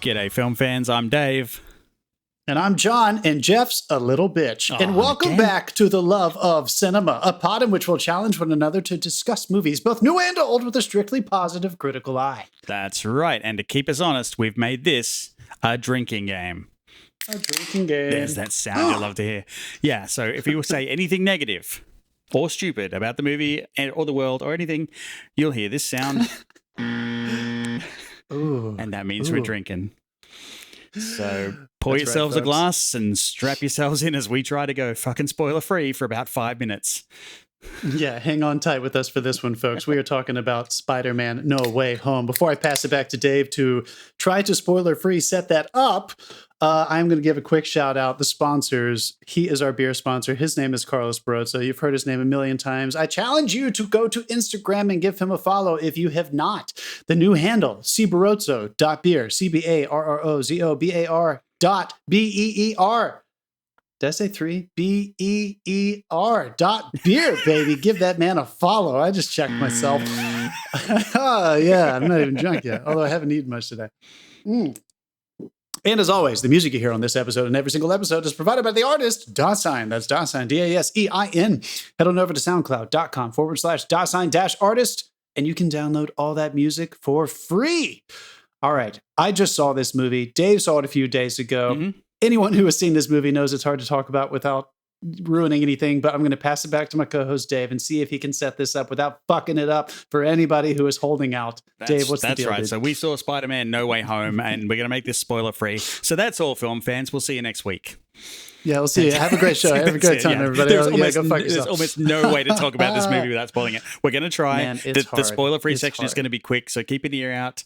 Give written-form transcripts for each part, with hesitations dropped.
G'day, film fans. I'm Dave. And I'm John, and Jeff's a little bitch. And welcome back to The Love of Cinema, a pod in which we'll challenge one another to discuss movies, both new and old, with a strictly positive critical eye. That's right. And to keep us honest, we've made this a drinking game. A drinking game. There's that sound I love to hear. Yeah, so if you say anything negative or stupid about the movie or the world or anything, you'll hear this sound. Ooh. And that means we're drinking. So pour That's yourselves right, a glass and strap yourselves in as we try to go fucking spoiler free for about 5 minutes. Yeah, hang on tight with us for this one, folks. We are talking about Spiderman No Way Home. Before I pass it back to Dave to try to spoiler-free set that up, I'm going to give a quick shout out. The sponsors. He is our beer sponsor. His name is Carlos Barroso. You've heard his name a million times. I challenge you to go to Instagram and give him a follow if you have not. The new handle, cbarrozo.beer, CBARROZOBAR.BEER. Did I say 3? BEER .beer, baby. Give that man a follow. I just checked myself. Oh, yeah, I'm not even drunk yet, although I haven't eaten much today. And as always, the music you hear on this episode and every single episode is provided by the artist, Dasein. That's Dasein, D-A-S-E-I-N. Head on over to soundcloud.com/Dasein-artist, and you can download all that music for free. All right, I just saw this movie. Dave saw it a few days ago. Mm-hmm. Anyone who has seen this movie knows it's hard to talk about without ruining anything, but I'm going to pass it back to my co-host Dave and see if he can set this up without fucking it up for anybody who is holding out. Dave, what's the deal? That's right. Dude? So we saw Spider-Man No Way Home, and we're going to make this spoiler-free. So that's all, film fans. We'll see you next week. Yeah, we'll see you. Have a great show. Have a great time, everybody. There's Go fuck yourself. There's almost no way to talk about this movie without spoiling it. We're going to try. Man, The spoiler-free section is going to be quick, so keep an ear out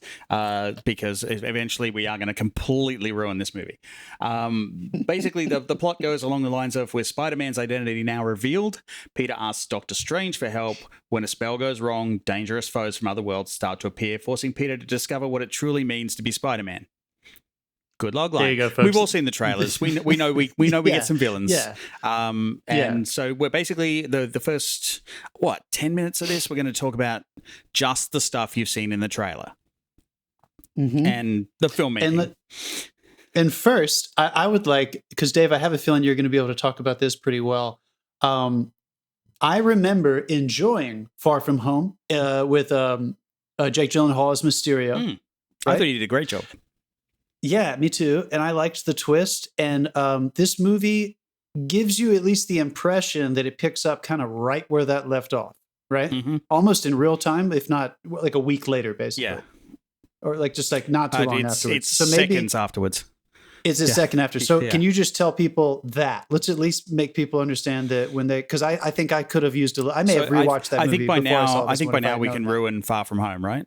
because eventually we are going to completely ruin this movie. Basically, the plot goes along the lines of with Spider-Man's identity now revealed, Peter asks Doctor Strange for help. When a spell goes wrong, dangerous foes from other worlds start to appear, forcing Peter to discover what it truly means to be Spider-Man. Good log line. There you go, folks. We've all seen the trailers. We know we get some villains. Yeah. So we're basically the first 10 minutes of this. We're going to talk about just the stuff you've seen in the trailer and the filmmaking. And first, I would like, because Dave, I have a feeling you're going to be able to talk about this pretty well. I remember enjoying Far From Home with Jake Gyllenhaal as Mysterio. Right? I thought you did a great job. Yeah, me too. And I liked the twist. And this movie gives you at least the impression that it picks up kind of right where that left off, right? Mm-hmm. Almost in real time, if not like a week later, basically. Yeah. Or like just like not too long afterwards. It's so maybe seconds afterwards. It's a second after. So can you just tell people that? Let's at least make people understand that when they, because I think I could have used I may have rewatched that movie before I saw this. I think by now we can ruin Far From Home, right?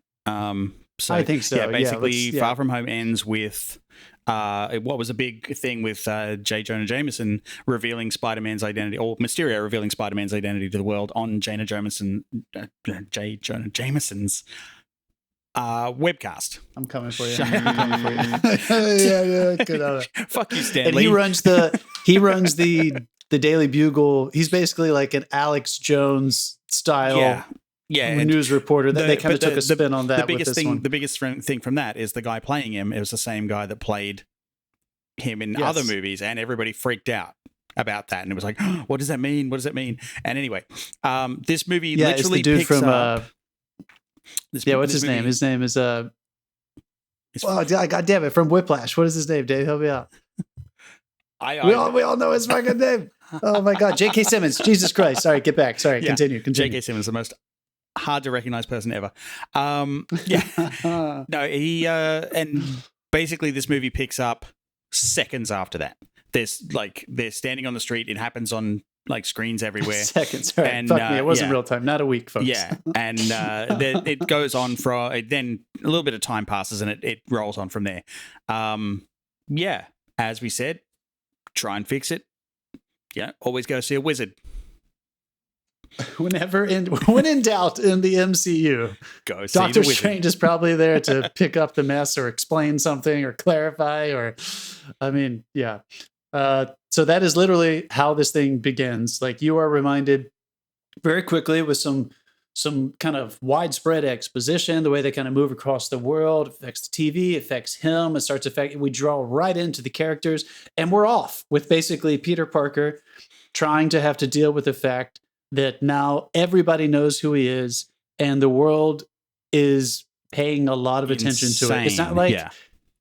So, I think so. Yeah, basically, Far From Home ends with what was a big thing with J. Jonah Jameson revealing Spider-Man's identity, or Mysterio revealing Spider-Man's identity to the world on J. Jonah Jameson's webcast. I'm coming for you. Yeah, good. Fuck you, Stanley. And he runs the Daily Bugle. He's basically like an Alex Jones style. Yeah, news reporter. They kind of took a spin on that. The biggest thing from that is the guy playing him. It was the same guy that played him in other movies, and everybody freaked out about that. And it was like, oh, what does that mean? What does that mean? And anyway, this movie literally it's the dude picks from. Up. What's his name? His name is God damn it, from Whiplash. What is his name? Dave, help me out. We all know his fucking name. Oh my God, J.K. Simmons. Jesus Christ. Sorry, get back. Sorry, continue. J.K. Simmons, the most hard to recognize person ever. No, he and basically this movie picks up seconds after that. They're standing on the street. It happens on like screens everywhere. Seconds, right? And, fuck me, it wasn't real time. Not a week, folks. Yeah, and it goes on for then a little bit of time passes and it rolls on from there. As we said, try and fix it. Yeah, always go see a wizard. When in doubt in the MCU, go see Doctor Strange is probably there to pick up the mess or explain something or clarify so that is literally how this thing begins. Like, you are reminded very quickly with some some kind of widespread exposition, the way they kind of move across the world, affects the TV, affects him, it starts affecting, we draw right into the characters, and we're off with basically Peter Parker trying to have to deal with the fact that now everybody knows who he is, and the world is paying a lot of attention to it. It's not like,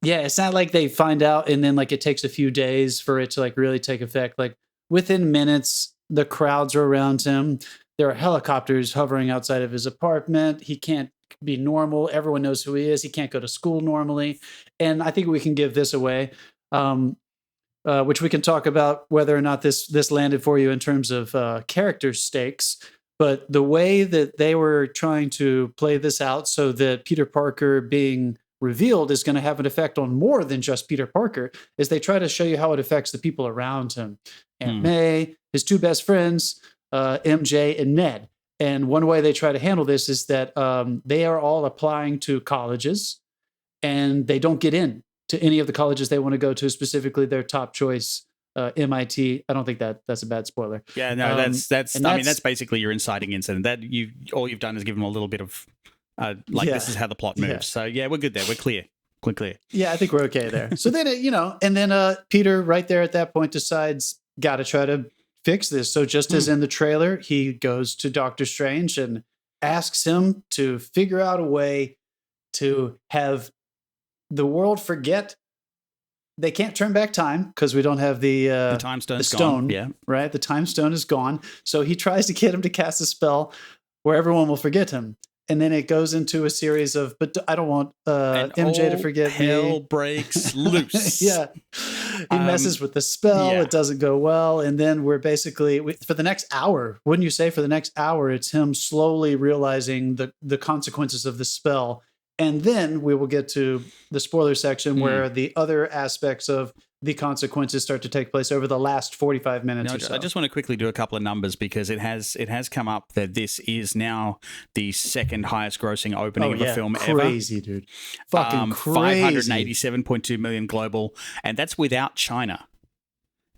it's not like they find out and then like it takes a few days for it to like really take effect. Like within minutes, the crowds are around him. There are helicopters hovering outside of his apartment. He can't be normal. Everyone knows who he is. He can't go to school normally. And I think we can give this away, which we can talk about whether or not this landed for you in terms of character stakes. But the way that they were trying to play this out so that Peter Parker being revealed is going to have an effect on more than just Peter Parker is they try to show you how it affects the people around him. Aunt May, his two best friends, MJ and Ned. And one way they try to handle this is that they are all applying to colleges and they don't get in to any of the colleges they want to go to, specifically their top choice, MIT. I don't think that's a bad spoiler. Yeah, no, that's I mean, that's basically your inciting incident. That all you've done is give them a little bit of this is how the plot moves. Yeah. So yeah, we're good there. We're clear. We're clear. Yeah, I think we're okay there. So then, and then Peter right there at that point decides, got to try to fix this. So just as in the trailer, he goes to Doctor Strange and asks him to figure out a way to have the world forget. They can't turn back time because we don't have the time stone. Stone, yeah, right. The time stone is gone. So he tries to get him to cast a spell where everyone will forget him. And then it goes into a series of, but I don't want MJ to forget hell me. Breaks loose. Yeah. He messes with the spell. Yeah. It doesn't go well. And then we're basically, for the next hour, wouldn't you say for the next hour, it's him slowly realizing the consequences of the spell. And then we will get to the spoiler section where the other aspects of the consequences start to take place over the last 45 minutes or so. I just want to quickly do a couple of numbers because it has come up that this is now the second highest grossing opening of a film ever. Crazy, dude. Fucking crazy. 587.2 million global, and that's without China.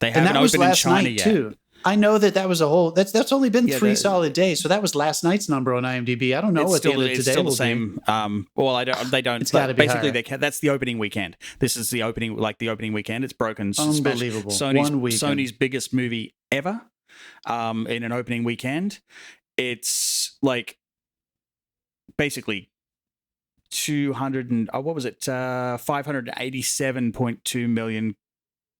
They haven't opened in China yet. Too. I know that was a whole. That's only been 3 solid days, so that was last night's number on IMDb. I don't know what today it's still the same. Well, they don't. It's got to be basically that's the opening weekend. This is the opening weekend. It's broken. Unbelievable. Sony's biggest movie ever, in an opening weekend. It's like basically 587.2 million.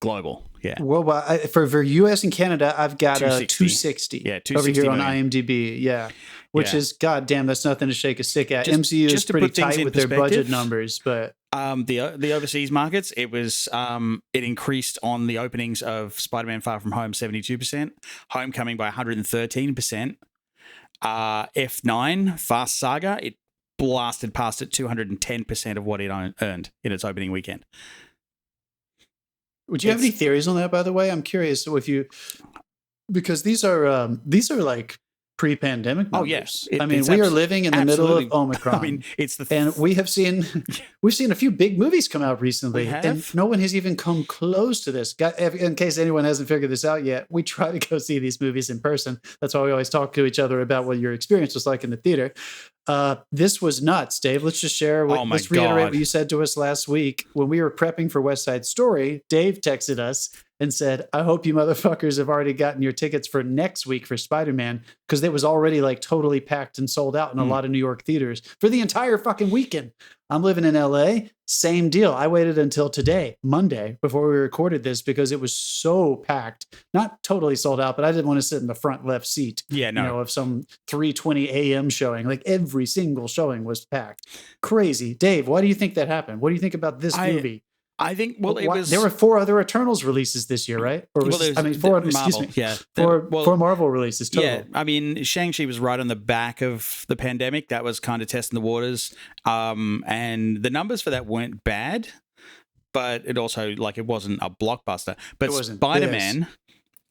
Global, yeah. Worldwide for US and Canada, I've got 260. Yeah, 260 over here million. on IMDb. Yeah, which is goddamn. That's nothing to shake a stick at. Just, MCU is pretty tight with their budget numbers, but the overseas markets, it was it increased on the openings of Spider-Man Far From Home 72%, Homecoming by 113%, F9 Fast Saga it blasted past at 210% of what it earned in its opening weekend. Would you have any theories on that, by the way? I'm curious because these are like pre-pandemic numbers. Oh yes, I mean we are living in the middle of Omicron. I mean and we have seen a few big movies come out recently, and no one has even come close to this. In case anyone hasn't figured this out yet, we try to go see these movies in person. That's why we always talk to each other about what your experience was like in the theater. This was nuts, Dave. Let's just share. Let's reiterate what you said to us last week when we were prepping for West Side Story. Dave texted us and said, I hope you motherfuckers have already gotten your tickets for next week for Spider-Man, because it was already like totally packed and sold out in a lot of New York theaters for the entire fucking weekend. I'm living in LA. Same deal. I waited until today, Monday, before we recorded this because it was so packed. Not totally sold out, but I didn't want to sit in the front left seat. Yeah, no. Of some 3:20 a.m. showing. Like every single showing was packed. Crazy. Dave, why do you think that happened? What do you think about this movie? I think, there were 4 other Eternals releases this year, right? Or four Marvel releases total. Yeah, I mean, Shang-Chi was right on the back of the pandemic. That was kind of testing the waters. And the numbers for that weren't bad, but it also, it wasn't a blockbuster. But Spider-Man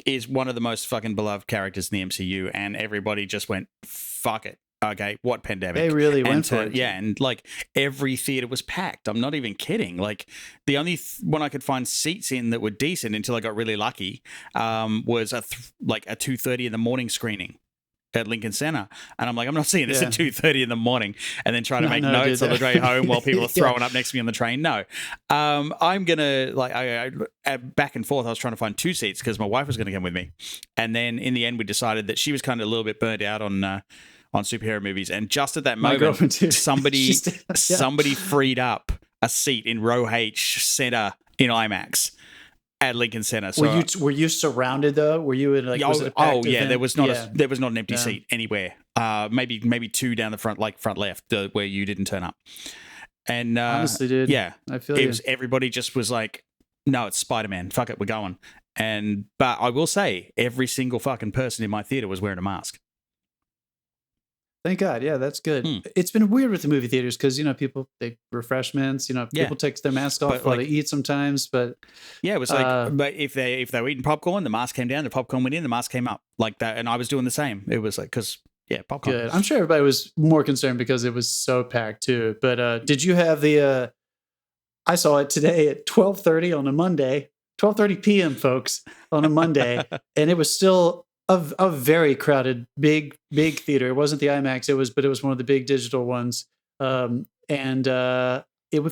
is one of the most fucking beloved characters in the MCU, and everybody just went, fuck it. Okay, what pandemic? They really went for it. Yeah, and every theater was packed. I'm not even kidding. The only one I could find seats in that were decent until I got really lucky was a 2:30 in the morning screening at Lincoln Center, and I'm like, I'm not seeing this Yeah. at 2:30 in the morning, and then trying to make No, notes dude, on the way home while people are Yeah. throwing up next to me on the train. No, I'm gonna like I back and forth. I was trying to find 2 seats because my wife was going to come with me, and then in the end we decided that she was kind of a little bit burnt out on superhero movies, and just at that My moment, girlfriend too. somebody Yeah. somebody freed up a seat in row H center in IMAX at Lincoln Center. So Were you surrounded though? Were you in like? Was it a packed yeah, event? there was not Yeah. there was not an empty Yeah. seat anywhere. Maybe 2 down the front, like front left, where you didn't turn up. And Honestly, dude. yeah, I feel it you. was everybody just was like, no, it's Spider-Man. Fuck it, we're going. But I will say, every single fucking person in my theater was wearing a mask. Thank God. Yeah, that's good. It's been weird with the movie theaters because, people take refreshments, people take their mask off But, while like- they eat sometimes. But Yeah, it was like, but if they were eating popcorn, the mask came down, the popcorn went in, the mask came up like that, and I was doing the same. It was like popcorn. good. I'm sure everybody was more concerned because it was so packed too. But did you have the, I saw it today at 12:30 on a Monday, 12:30 p.m., folks, on a Monday, and it was still a very crowded, big theater. It wasn't the IMAX, but it was one of the big digital ones. It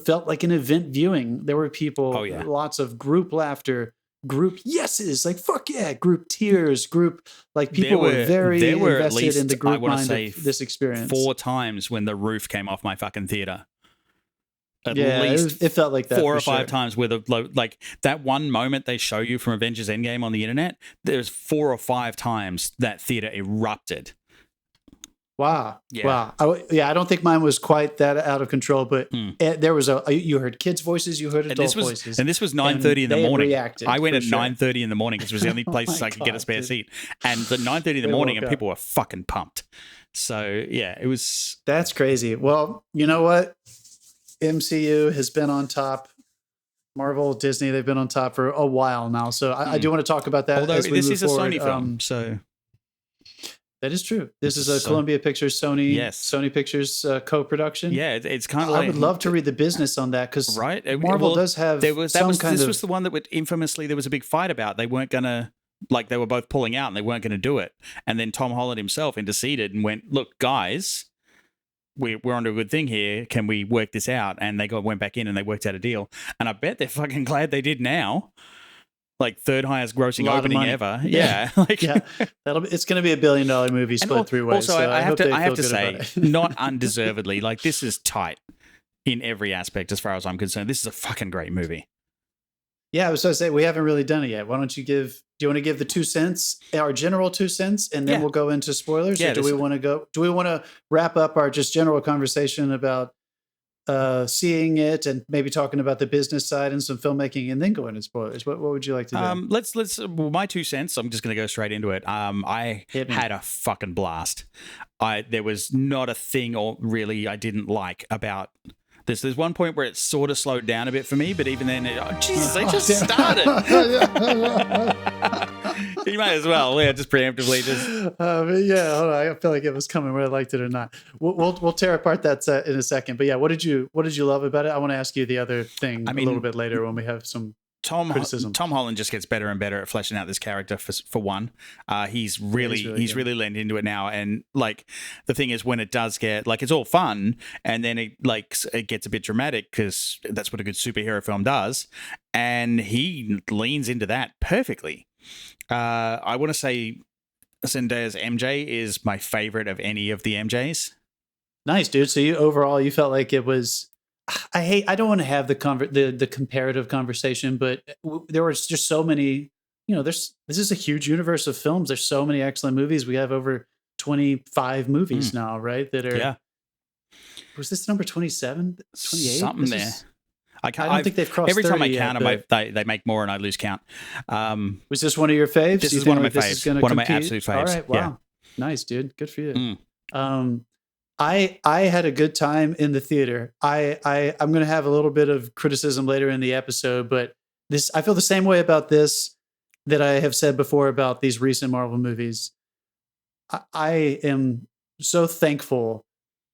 felt like an event viewing. There were people, Oh, yeah. lots of group laughter, group yeses, like fuck yeah, group tears, group like people were very there were at invested least, in the I group wanna mind say, of this experience. 4 times when the roof came off my fucking theater. At Yeah, least it felt like that 4 for or 5 sure. times where like that one moment they show you from Avengers Endgame on the internet, there's 4 or 5 times that theater erupted. Wow. Yeah. Wow. I don't think mine was quite that out of control, but there was you heard kids' voices, you heard adult voices. And this was 9:30 in the they morning. reacted, I went for at sure. 9:30 in the morning because it was the only place my I could get a God, spare dude. seat. And at 9:30 in the They morning, woke and up. people were fucking pumped. So yeah, it was. That's crazy. Well, you know what? MCU has been on top. Marvel, Disney, they've been on top for a while now. So I do want to talk about that. Although as we this move is a forward. Sony film, so That is true. This is a So- Columbia Pictures, Yes. Sony Pictures co-production. yeah, it's kind of like I would love to read the business on that because right. Marvel Well, does have this of. was the one that would infamously there was a big fight about. They weren't gonna like they were both pulling out and they weren't gonna do it. And then Tom Holland himself interceded and went, "Look, guys, we're onto a good thing here. Can we work this out?" And they went back in and they worked out a deal. And I bet they're fucking glad they did now. Like 3rd highest grossing Lot of opening money. ever. Yeah. Yeah. Like Yeah, it's going to be $1 billion movie And split 3 ways. Also, so I have hope they to feel say, good about it. not undeservedly, like this is tight in every aspect as far as I'm concerned. This is a fucking great movie. Yeah, I was going to say we haven't really done it yet. Why don't you do you want to give the 2 cents, our general 2 cents, and then Yeah. we'll go into spoilers? Yeah, Or do we want to wrap up our just general conversation about seeing it and maybe talking about the business side and some filmmaking and then go into spoilers? What would you like to do? Let's well, my 2 cents. I'm just going to go straight into it. I Hit me. had a fucking blast. There was not a thing or really I didn't like about this. There's one point where it sort of slowed down a bit for me, but even then, Jesus, they just started. You might as well, yeah, just preemptively just. Yeah, hold on. I feel like it was coming whether I liked it or not. We'll tear apart that in a second. But yeah, what did you love about it? I want to ask you the other thing a little bit later when we have some criticism. Tom Holland just gets better and better at fleshing out this character for one. He's really leaned into it now, and like the thing is when it does get like it's all fun, and then it gets a bit dramatic because that's what a good superhero film does, and he leans into that perfectly. I want to say Zendaya's MJ is my favorite of any of the MJs. Nice, dude. So you felt like it was. I don't want to have the comparative conversation, but there was just so many. This is a huge universe of films. There's so many excellent movies. We have over 25 movies now, right? That are. Yeah. Was this number 27? 28? Something there. I don't think they've crossed every 30 time I yet, count them, they make more and I lose count. Was this one of your faves? This You is think one of my this is faves. gonna One of my compete? absolute faves. All right, wow, Yeah. Nice, dude. Good for you. Mm. I had a good time in the theater. I'm going to have a little bit of criticism later in the episode, but I feel the same way about this that I have said before about these recent Marvel movies. I am so thankful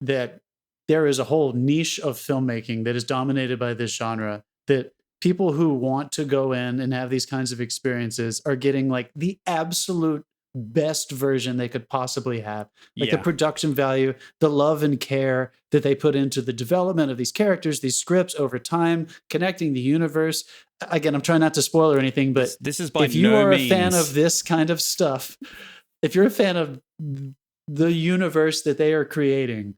that there is a whole niche of filmmaking that is dominated by this genre, that people who want to go in and have these kinds of experiences are getting like the absolute best version they could possibly have. Like Yeah. the production value, the love and care that they put into the development of these characters, these scripts over time, connecting the universe. Again, I'm trying not to spoil or anything, but This is by if you no are means a fan of this kind of stuff, if you're a fan of the universe that they are creating,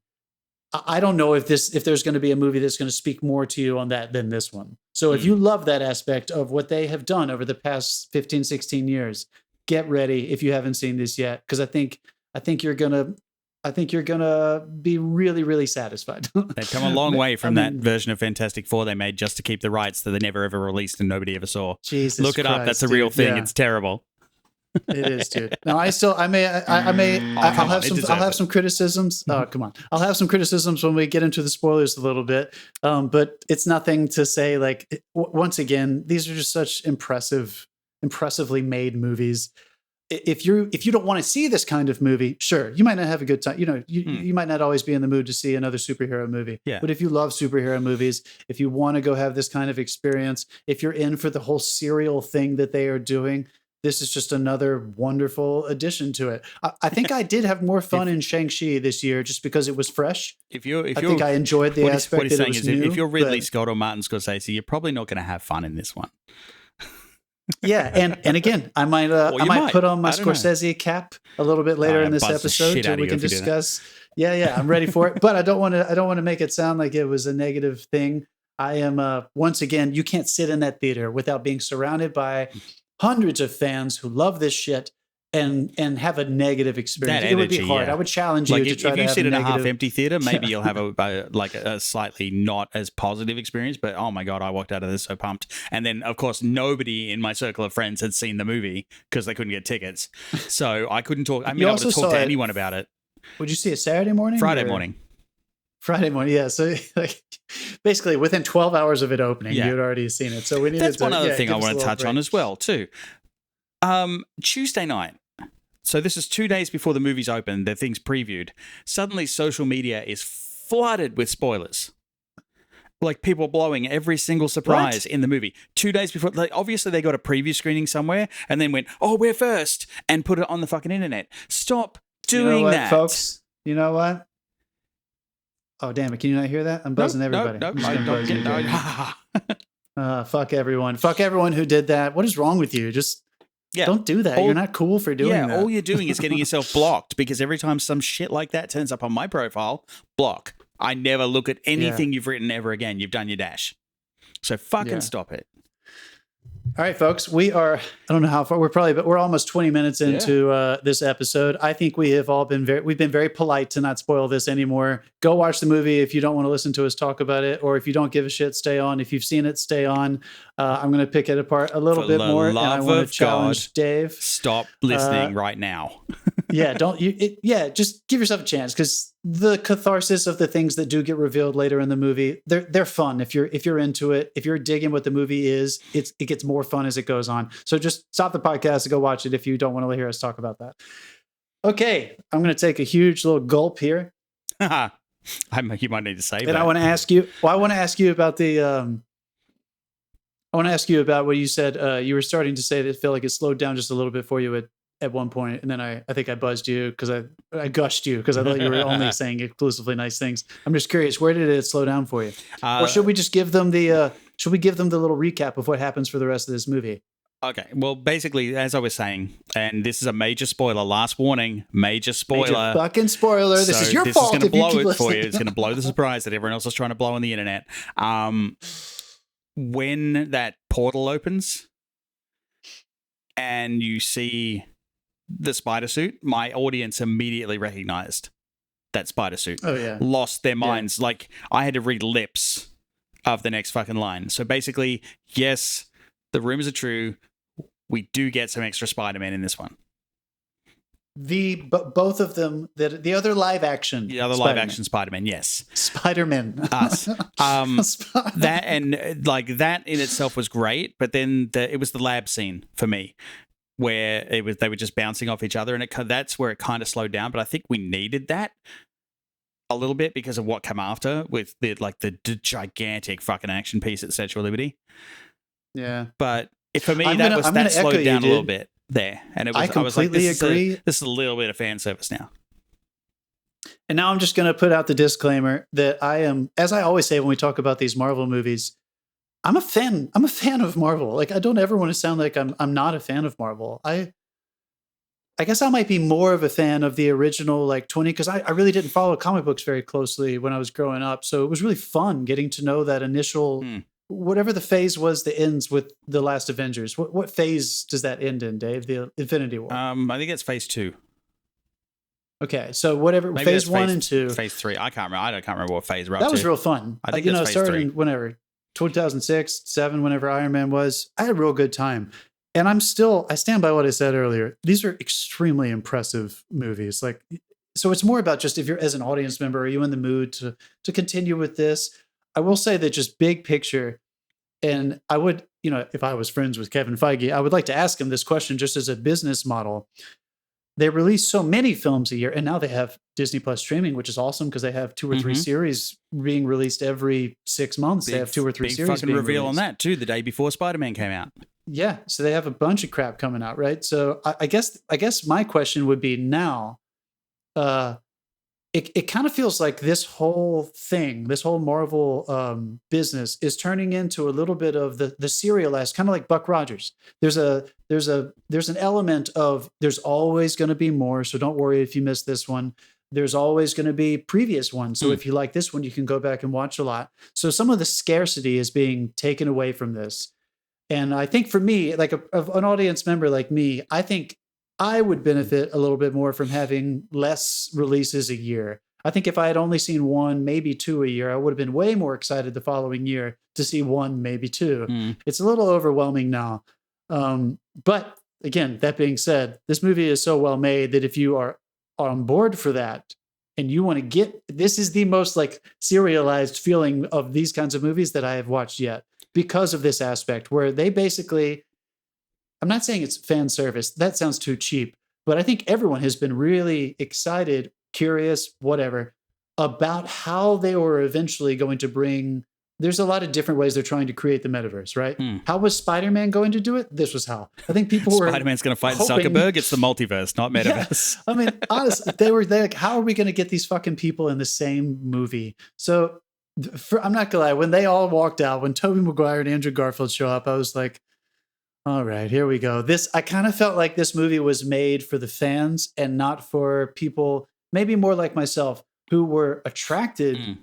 I don't know if there's going to be a movie that's going to speak more to you on that than this one. So if you love that aspect of what they have done over the past 15, 16 years, get ready if you haven't seen this yet, because I think you're gonna be really, really satisfied. They've come a long way from that version of Fantastic Four they made just to keep the rights that they never ever released and nobody ever saw. Jesus Look it Christ, up. That's a real dude. thing. Yeah. It's terrible. It is, dude. Now I'll have some criticisms. Oh, come on. I'll have some criticisms when we get into the spoilers a little bit. But it's nothing to say like, once again, these are just such impressively made movies. If you don't want to see this kind of movie, sure, you might not have a good time. You might not always be in the mood to see another superhero movie. Yeah. But if you love superhero movies, if you want to go have this kind of experience, if you're in for the whole serial thing that they are doing, this is just another wonderful addition to it. I think I did have more fun in Shang-Chi this year just because it was fresh. I think I enjoyed the aspect what he's that saying it was is new, if you're Ridley but- Scott or Martin Scorsese, you're probably not going to have fun in this one. Yeah, and again, I might put on my I don't know. Scorsese cap a little bit later in this buzz the episode shit so out of we you can if you do that. discuss. Yeah, I'm ready for it. But I don't want to make it sound like it was a negative thing. I am once again, you can't sit in that theater without being surrounded by hundreds of fans who love this shit and have a negative experience. That It would be energy, hard. yeah. I would challenge you Like to if try to you have sit a in a negative. half-empty theater, maybe you'll have a slightly not as positive experience. But oh my god, I walked out of this so pumped. And then of course nobody in my circle of friends had seen the movie because they couldn't get tickets, so I couldn't talk. I mean, I would also have talked saw to it anyone about it. Would you see it Saturday morning? Friday or- morning. Friday morning, yeah. So like, basically, within 12 hours of it opening, Yeah. you had already seen it. So we needed That's to. one other thing I give us a want to little touch on break. as well too. Tuesday night. So this is 2 days before the movie's open. The thing's previewed. Suddenly, social media is flooded with spoilers. Like people blowing every single surprise in the movie. 2 days before, like obviously they got a preview screening somewhere and then went, "Oh, we're first," and put it on the fucking internet. Stop doing You know what, that, folks. You know what? Oh, damn it. Can you not hear that? I'm buzzing everybody. No, I'm just I gonna don't buzz get you, no. Jay. Fuck everyone. Fuck everyone who did that. What is wrong with you? Just Yeah. don't do that. You're not cool for doing that. all you're doing is getting yourself blocked because every time some shit like that turns up on my profile, block. I never look at anything you've written ever again. You've done your dash. So fucking stop it. All right, folks. We are, I don't know how far, we're almost 20 minutes into this episode. I think we have all been we've been very polite to not spoil this anymore. Go watch the movie if you don't want to listen to us talk about it, or if you don't give a shit, stay on. If you've seen it, stay on. I'm going to pick it apart a little bit more, and I want to challenge Dave. Stop listening right now. Just give yourself a chance, because the catharsis of the things that do get revealed later in the movie, they're fun. If you're into it, if you're digging what the movie is, it gets more fun as it goes on. So just stop the podcast and go watch it if you don't want to hear us talk about that. Okay, I'm going to take a huge little gulp here. You might need to save And that. I want to ask you. Well, I want to ask you about the. I want to ask you about what you said. You were starting to say that it felt like it slowed down just a little bit for you at one point, and then I think I buzzed you because I gushed you because I thought you were only saying exclusively nice things. I'm just curious, where did it slow down for you? Or should we just give them the little recap of what happens for the rest of this movie? Okay, well, basically, as I was saying, and this is a major spoiler. Last warning, major spoiler. Major fucking spoiler. This is your fault. This is going to blow it for you. It's going to blow the surprise that everyone else is trying to blow on the internet. When that portal opens and you see the spider suit, my audience immediately recognized that spider suit. Oh yeah, lost their minds. Like I had to read lips of the next fucking line. So basically, yes, the rumors are true. We do get some extra Spider-Man in this one. Both of them, the other live action, live action Spider-Man, yes, Spider-Man, us. That and like that in itself was great, but then it was the lab scene for me where they were just bouncing off each other, and that's where it kind of slowed down. But I think we needed that a little bit because of what came after with the gigantic fucking action piece at Statue of Liberty. Yeah, but for me, that slowed down a little bit. there, and it was. I completely agree. This is a little bit of fan service now. And now I'm just going to put out the disclaimer that I am, as I always say when we talk about these Marvel movies, I'm a fan. I'm a fan of Marvel. Like, I don't ever want to sound like I'm not a fan of Marvel. I guess I might be more of a fan of the original, like 20, because I really didn't follow comic books very closely when I was growing up. So it was really fun getting to know that initial, whatever the phase was that ends with the last Avengers. What phase does that end in, Dave? The Infinity War? I think it's phase 2. Okay, so whatever, Maybe phase 1 and 2. Phase 3. I can't remember what phase we're up That to. was real fun. I think it phase started 3. in whenever, 2006, 7, whenever Iron Man was. I had a real good time. And I stand by what I said earlier. These are extremely impressive movies. Like, so it's more about just if you're, as an audience member, are you in the mood to continue with this? I will say that just big picture, and I would, if I was friends with Kevin Feige, I would like to ask him this question just as a business model. They release so many films a year, and now they have Disney Plus streaming, which is awesome because they have 2 or 3 series being released every 6 months. They have 2 or 3 series. Big fucking reveal released on that too, the day before Spider-Man came out. Yeah, so they have a bunch of crap coming out, right? So I guess my question would be now, it kind of feels like this whole thing, this whole Marvel business is turning into a little bit of the serialized, kind of like Buck Rogers. There's an element of there's always going to be more, so don't worry if you miss this one. There's always going to be previous ones, so if you like this one, you can go back and watch a lot. So some of the scarcity is being taken away from this. And I think for me, like an audience member like me, I think I would benefit a little bit more from having less releases a year. I think if I had only seen 1, maybe 2 a year, I would have been way more excited the following year to see 1, maybe 2. It's a little overwhelming now. But again, that being said, this movie is so well made that if you are on board for that and you want to this is the most like serialized feeling of these kinds of movies that I have watched yet. Because of this aspect where they basically, I'm not saying it's fan service, that sounds too cheap, but I think everyone has been really excited, curious, whatever, about how they were eventually going to bring, there's a lot of different ways they're trying to create the metaverse, right? How was Spider-Man going to do it? This was how. I think people were Spider-Man's going to fight hoping, Zuckerberg. It's the multiverse, not metaverse. Yeah. I mean, honestly, they like, how are we going to get these fucking people in the same movie? So I'm not gonna lie, when they all walked out, when Tobey Maguire and Andrew Garfield show up, I was like, all right, here we go. I kind of felt like this movie was made for the fans and not for people, maybe more like myself, who were attracted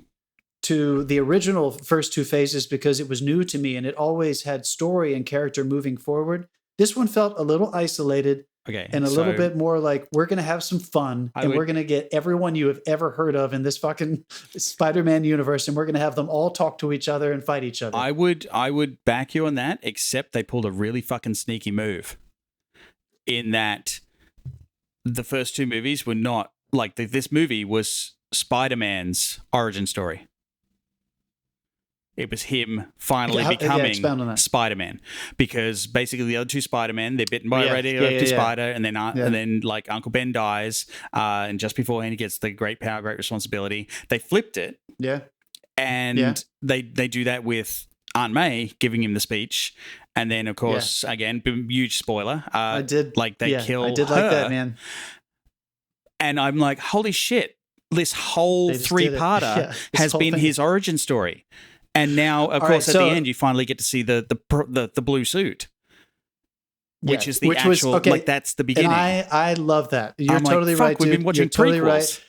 to the original first 2 phases because it was new to me and it always had story and character moving forward. This one felt a little isolated. And a little bit more like, we're going to have some fun and we're going to get everyone you have ever heard of in this fucking Spider-Man universe and we're going to have them all talk to each other and fight each other. I would back you on that, except they pulled a really fucking sneaky move in that the first 2 movies were not, like this movie was Spider-Man's origin story. It was him finally becoming Spider-Man, because basically the other 2 Spider-Man, they're bitten by a radioactive spider, and then like Uncle Ben dies, and just beforehand he gets the great power, great responsibility. They flipped it, and they do that with Aunt May giving him the speech, and then of course again, huge spoiler. I did like they kill. I did her, like that, man. And I'm like, holy shit! This whole 3-parter has been his origin story. And now, of course, at the end, you finally get to see the blue suit, which is the actual, like, that's the beginning. And I love that. You're totally right, dude. We've been watching totally prequels. Right.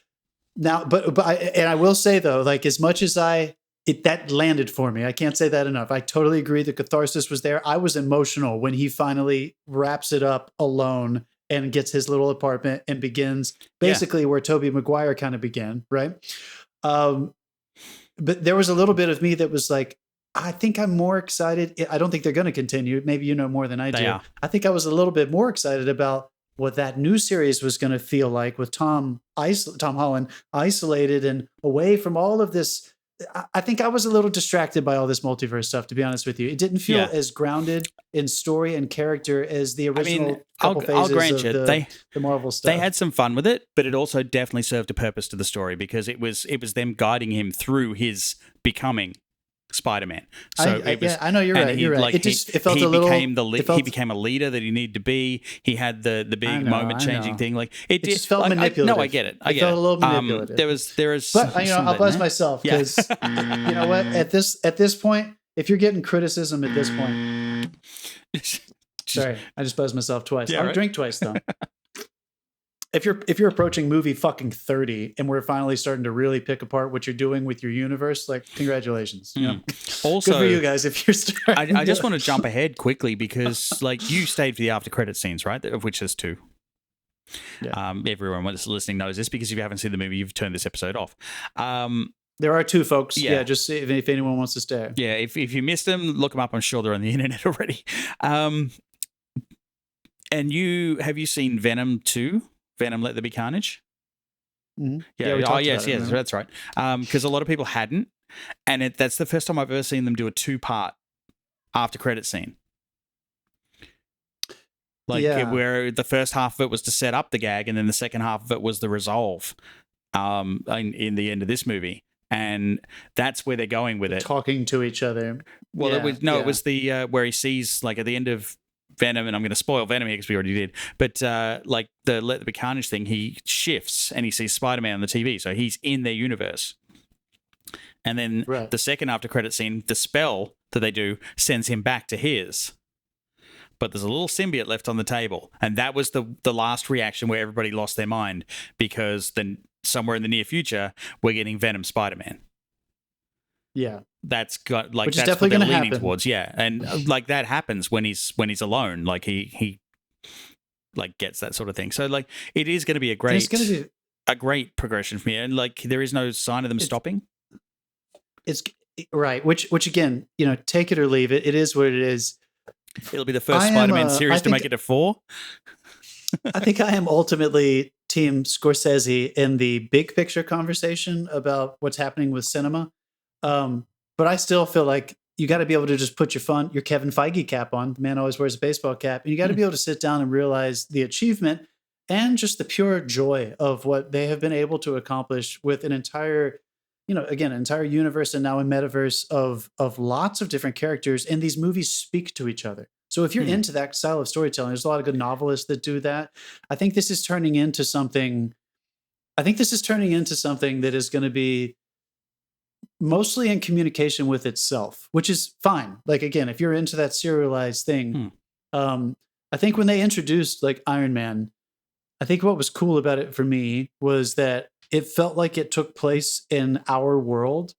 Now, but I will say, though, like, as much as that landed for me, I can't say that enough. I totally agree. The catharsis was there. I was emotional when he finally wraps it up alone and gets his little apartment and begins basically where Tobey Maguire kind of began, right? But there was a little bit of me that was like, I think I'm more excited. I don't think they're going to continue. Maybe you know more than I do. I think I was a little bit more excited about what that new series was going to feel like with Tom Holland isolated and away from all of this. I think I was a little distracted by all this multiverse stuff, to be honest with you. It didn't feel as grounded in story and character as the original couple phases I'll grant you, the Marvel stuff. They had some fun with it, but it also definitely served a purpose to the story because it was them guiding him through his becoming Spider-Man. So I know you're right. You're right. Like, it felt a little. He became a leader that he needed to be. He had the big moment changing thing. Like it just felt manipulative. I get it. I get it. Felt a little manipulative. There is. But I'll buzz myself because you know what? At this point, if you're getting criticism at this point, sorry, I just buzzed myself twice. Yeah, I'll drink twice though. If you're approaching movie fucking 30 and we're finally starting to really pick apart what you're doing with your universe, like congratulations. You know? Also, good for you guys if you're starting. I just want to jump ahead quickly because like you stayed for the after credit scenes, right? Of which there's 2. Yeah. Everyone that's listening knows this because if you haven't seen the movie, you've turned this episode off. There are 2, folks. Yeah, just if anyone wants to stay. Yeah, if you missed them, look them up. I'm sure they're on the internet already. And have you seen Venom 2? Venom Let There Be Carnage? Mm-hmm. Yeah. Yes, that's right. Because a lot of people hadn't. And that's the first time I've ever seen them do a 2-part after credit scene. Like where the first half of it was to set up the gag and then the second half of it was the resolve in the end of this movie. And that's where they're going with it. Talking to each other. Well, it was the where he sees like at the end of Venom, and I'm going to spoil Venom here because we already did, but like the Let There Be Carnage thing, he shifts and he sees Spider-Man on the TV, so he's in their universe. And then the second after credit scene, the spell that they do sends him back to his. But there's a little symbiote left on the table, and that was the last reaction where everybody lost their mind because then somewhere in the near future we're getting Venom Spider-Man. Yeah. That's got like which that's is definitely what they're leaning happen. towards, and like that happens when he's alone, like he like gets that sort of thing. So like it is going to be a great progression for me, and like there is no sign of them stopping. It's right, which again, take it or leave it. It is what it is. It'll be the first Spider-Man series to make it to 4. I think I am ultimately team Scorsese in the big picture conversation about what's happening with cinema. But I still feel like you got to be able to just put your Kevin Feige cap on. The man always wears a baseball cap. And you got to be able to sit down and realize the achievement and just the pure joy of what they have been able to accomplish with an entire, entire universe and now a metaverse of lots of different characters. And these movies speak to each other. So if you're into that style of storytelling, there's a lot of good novelists that do that. I think this is turning into something that is going to be mostly in communication with itself, which is fine. Like, again, if you're into that serialized thing, I think when they introduced like Iron Man, I think what was cool about it for me was that it felt like it took place in our world.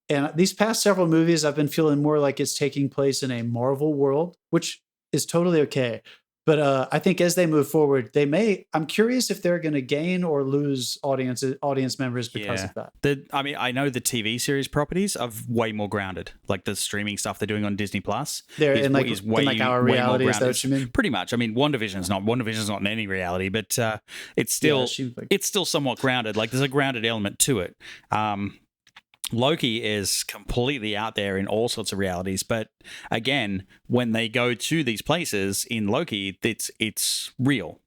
And these past several movies, I've been feeling more like it's taking place in a Marvel world, which is totally okay. But I think as they move forward, I'm curious if they're going to gain or lose audience members because of that. I know the TV series properties are way more grounded. Like the streaming stuff they're doing on Disney Plus. They're in our reality. Is that what you mean? Pretty much. I mean, WandaVision's not in any reality, but it's still somewhat grounded. Like there's a grounded element to it. Loki is completely out there in all sorts of realities, but again, when they go to these places in Loki, it's real.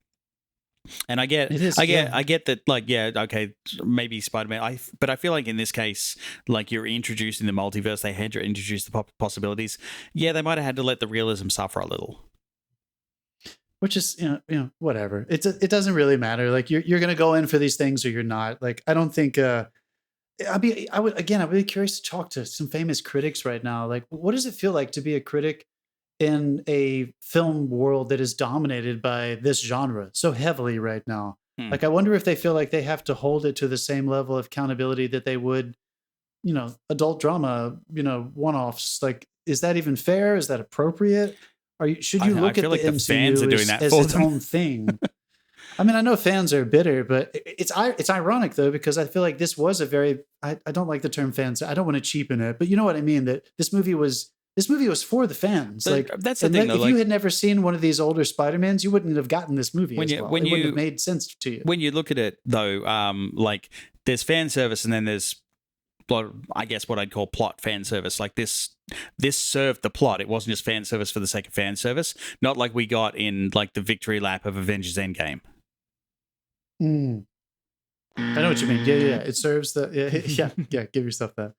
And I get that, like, okay, maybe Spider-Man. But I feel like in this case, like you're introducing the multiverse, they had to introduce the possibilities. Yeah, they might have had to let the realism suffer a little. Which is, whatever. It doesn't really matter. Like you're going to go in for these things or you're not. Like I don't think. I'm really curious to talk to some famous critics right now. Like, what does it feel like to be a critic in a film world that is dominated by this genre so heavily right now? Like, I wonder if they feel like they have to hold it to the same level of accountability that they would, adult drama, one-offs. Like, is that even fair? Is that appropriate? Should you look at the MCU fans are doing that as its own thing? I mean, I know fans are bitter, but it's ironic though, because I feel like this was I don't like the term fans. I don't want to cheapen it, but you know what I mean? That this movie was for the fans. But like that's the thing. Though, if you had never seen one of these older Spider-Mans, you wouldn't have gotten this movie. It wouldn't have made sense to you. When you look at it though, like there's fan service and then there's, I guess what I'd call plot fan service. Like this served the plot. It wasn't just fan service for the sake of fan service. Not like we got in like the victory lap of Avengers Endgame. I know what you mean. Yeah. It serves the yeah. Give yourself that.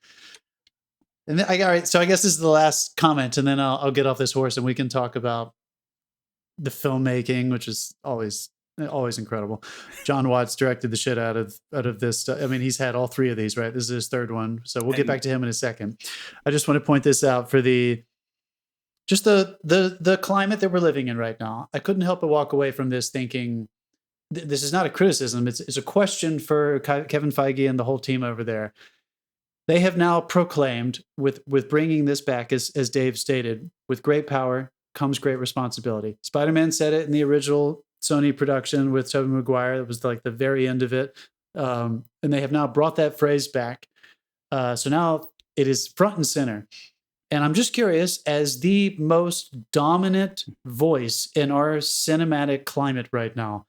And then, all right, so I guess this is the last comment, and then I'll get off this horse, and we can talk about the filmmaking, which is always incredible. John Watts directed the shit out of this. I mean, he's had all three of these, right? This is his third one, so we'll get back to him in a second. I just want to point this out for the climate that we're living in right now. I couldn't help but walk away from this thinking, this is not a criticism. It's a question for Kevin Feige and the whole team over there. They have now proclaimed with bringing this back, as Dave stated, with great power comes great responsibility. Spider-Man said it in the original Sony production with Tobey Maguire. It was like the very end of it. And they have now brought that phrase back. So now it is front and center. And I'm just curious, as the most dominant voice in our cinematic climate right now,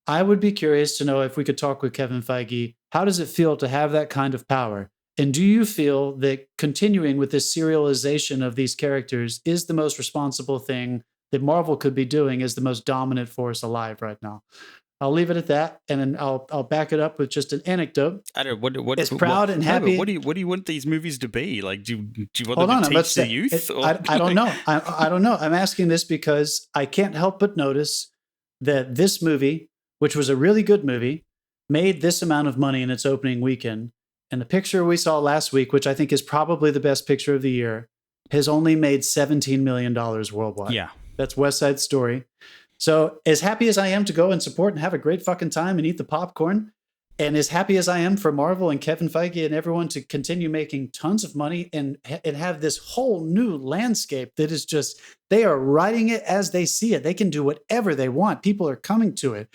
I would be curious to know if we could talk with Kevin Feige. How does it feel to have that kind of power? And do you feel that continuing with this serialization of these characters is the most responsible thing that Marvel could be doing as the most dominant force alive right now? I'll leave it at that, and then I'll back it up with just an anecdote. I don't. What? As proud and happy. What do you want these movies to be? Like, do you want Hold them on, to teach the youth? I don't know. I don't know. I'm asking this because I can't help but notice that this movie, which was a really good movie, made this amount of money in its opening weekend. And the picture we saw last week, which I think is probably the best picture of the year, has only made $17 million worldwide. Yeah. That's West Side Story. So as happy as I am to go and support and have a great fucking time and eat the popcorn, and as happy as I am for Marvel and Kevin Feige and everyone to continue making tons of money and have this whole new landscape that is just, they are writing it as they see it. They can do whatever they want. People are coming to it.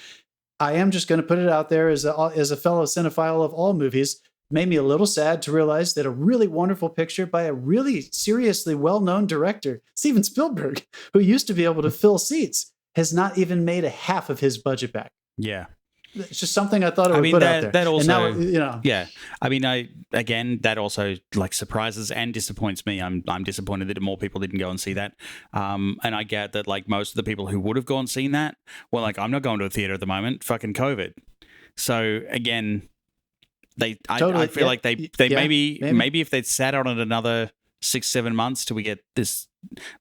I am just going to put it out there as a fellow cinephile of all movies. Made me a little sad to realize that a really wonderful picture by a really seriously well-known director, Steven Spielberg, who used to be able to fill seats, has not even made a half of his budget back. Yeah. It's just something I thought I would put out there. That also, and now, yeah. I mean, that also like surprises and disappoints me. I'm disappointed that more people didn't go and see that. And I get that like most of the people who would have gone and seen that were like, I'm not going to a theater at the moment. Fucking COVID. So again, I feel like they maybe if they'd sat on it another 6-7 months till we get this,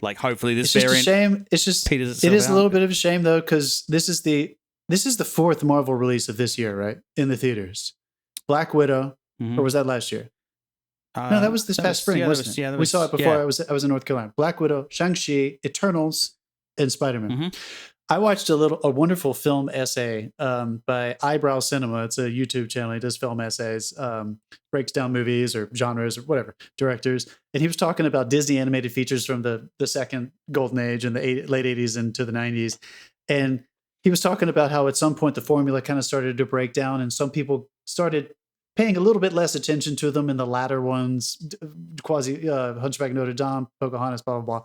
like hopefully this variant. It's just a shame. It's just it is a little bit of a shame though, because this is the fourth Marvel release of this year, right? In the theaters, Black Widow, or was that last year? No, that was this past spring, wasn't it? We saw it before. I was in North Carolina. Black Widow, Shang-Chi, Eternals, and Spider-Man. Mm-hmm. I watched a wonderful film essay by Eyebrow Cinema. It's a YouTube channel. He does film essays, breaks down movies or genres or whatever, directors. And he was talking about Disney animated features from the second golden age in the late 80s into the 90s. And he was talking about how at some point the formula kind of started to break down and some people started paying a little bit less attention to them in the latter ones, Hunchback of Notre Dame, Pocahontas, blah, blah,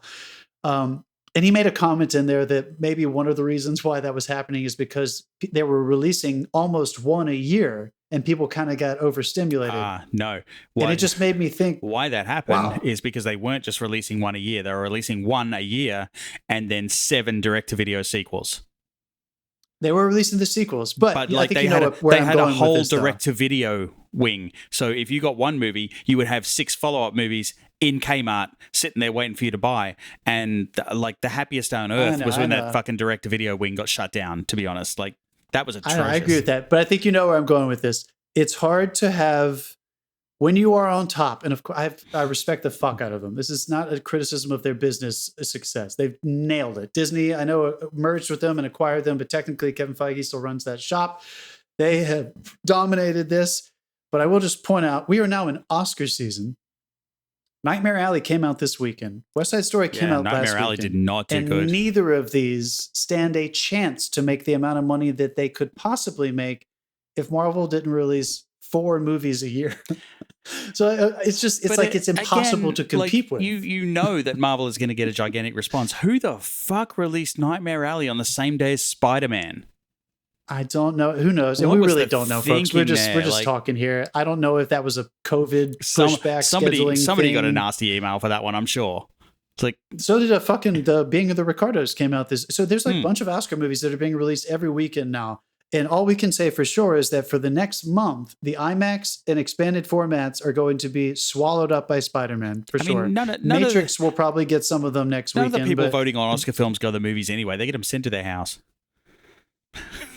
blah. And he made a comment in there that maybe one of the reasons why that was happening is because they were releasing almost one a year and people kind of got overstimulated. No. And it just made me think. Why that happened is because they weren't just releasing one a year. They were releasing one a year and then 7 direct-to-video sequels. They were releasing the sequels, but like they had a whole direct-to-video wing. So if you got one movie, you would have 6 follow-up movies in Kmart sitting there waiting for you to buy. And like the happiest day on earth was when that fucking direct-to-video wing got shut down, to be honest. Like that was atrocious. I agree with that, but I think you know where I'm going with this. It's hard to have when you are on top, and of course I respect the fuck out of them. This is not a criticism of their business success. They've nailed it. Disney, I know, merged with them and acquired them, but technically Kevin Feige still runs that shop. They have dominated this, but I will just point out, we are now in Oscar season. Nightmare Alley came out this weekend. West Side Story came out last weekend. Nightmare Alley did not do good. And neither of these stand a chance to make the amount of money that they could possibly make if Marvel didn't release 4 movies a year. So it's impossible to compete with. You know that Marvel is going to get a gigantic response. Who the fuck released Nightmare Alley on the same day as Spider-Man? I don't know. Who knows? And we really don't know, folks. We're just talking here. I don't know if that was a COVID pushback scheduling somebody thing. got a nasty email for that one, I'm sure. It's like, so did the Being of the Ricardos came out this. So there's like a bunch of Oscar movies that are being released every weekend now. And all we can say for sure is that for the next month, the IMAX and expanded formats are going to be swallowed up by Spider-Man, for sure. Matrix will probably get some of them next weekend. None of the people voting on Oscar films go to the movies anyway. They get them sent to their house.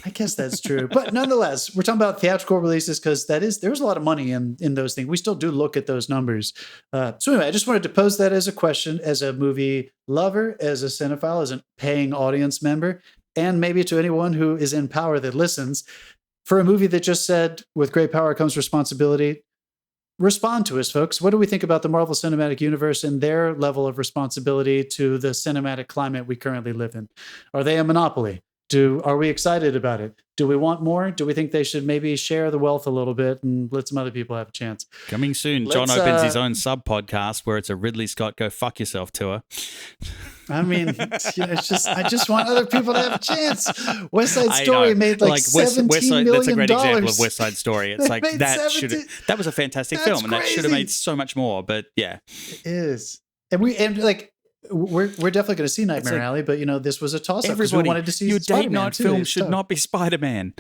I guess that's true. But nonetheless, we're talking about theatrical releases because there's a lot of money in those things. We still do look at those numbers. So anyway, I just wanted to pose that as a question, as a movie lover, as a cinephile, as a paying audience member, and maybe to anyone who is in power that listens. For a movie that just said, with great power comes responsibility, respond to us, folks. What do we think about the Marvel Cinematic Universe and their level of responsibility to the cinematic climate we currently live in? Are they a monopoly? Are we excited about it? Do we want more? Do we think they should maybe share the wealth a little bit and let some other people have a chance? Coming soon, John opens his own sub-podcast where it's a Ridley Scott go fuck yourself tour. I mean, it's just I just want other people to have a chance. West Side Story made like $17 million. That's a great example of West Side Story. It's like that was a fantastic film, and that should have made so much more. But yeah, it is. We're definitely going to see Nightmare Alley, but this was a toss-up because we wanted to see your Spider-Man date night film should not be Spider-Man.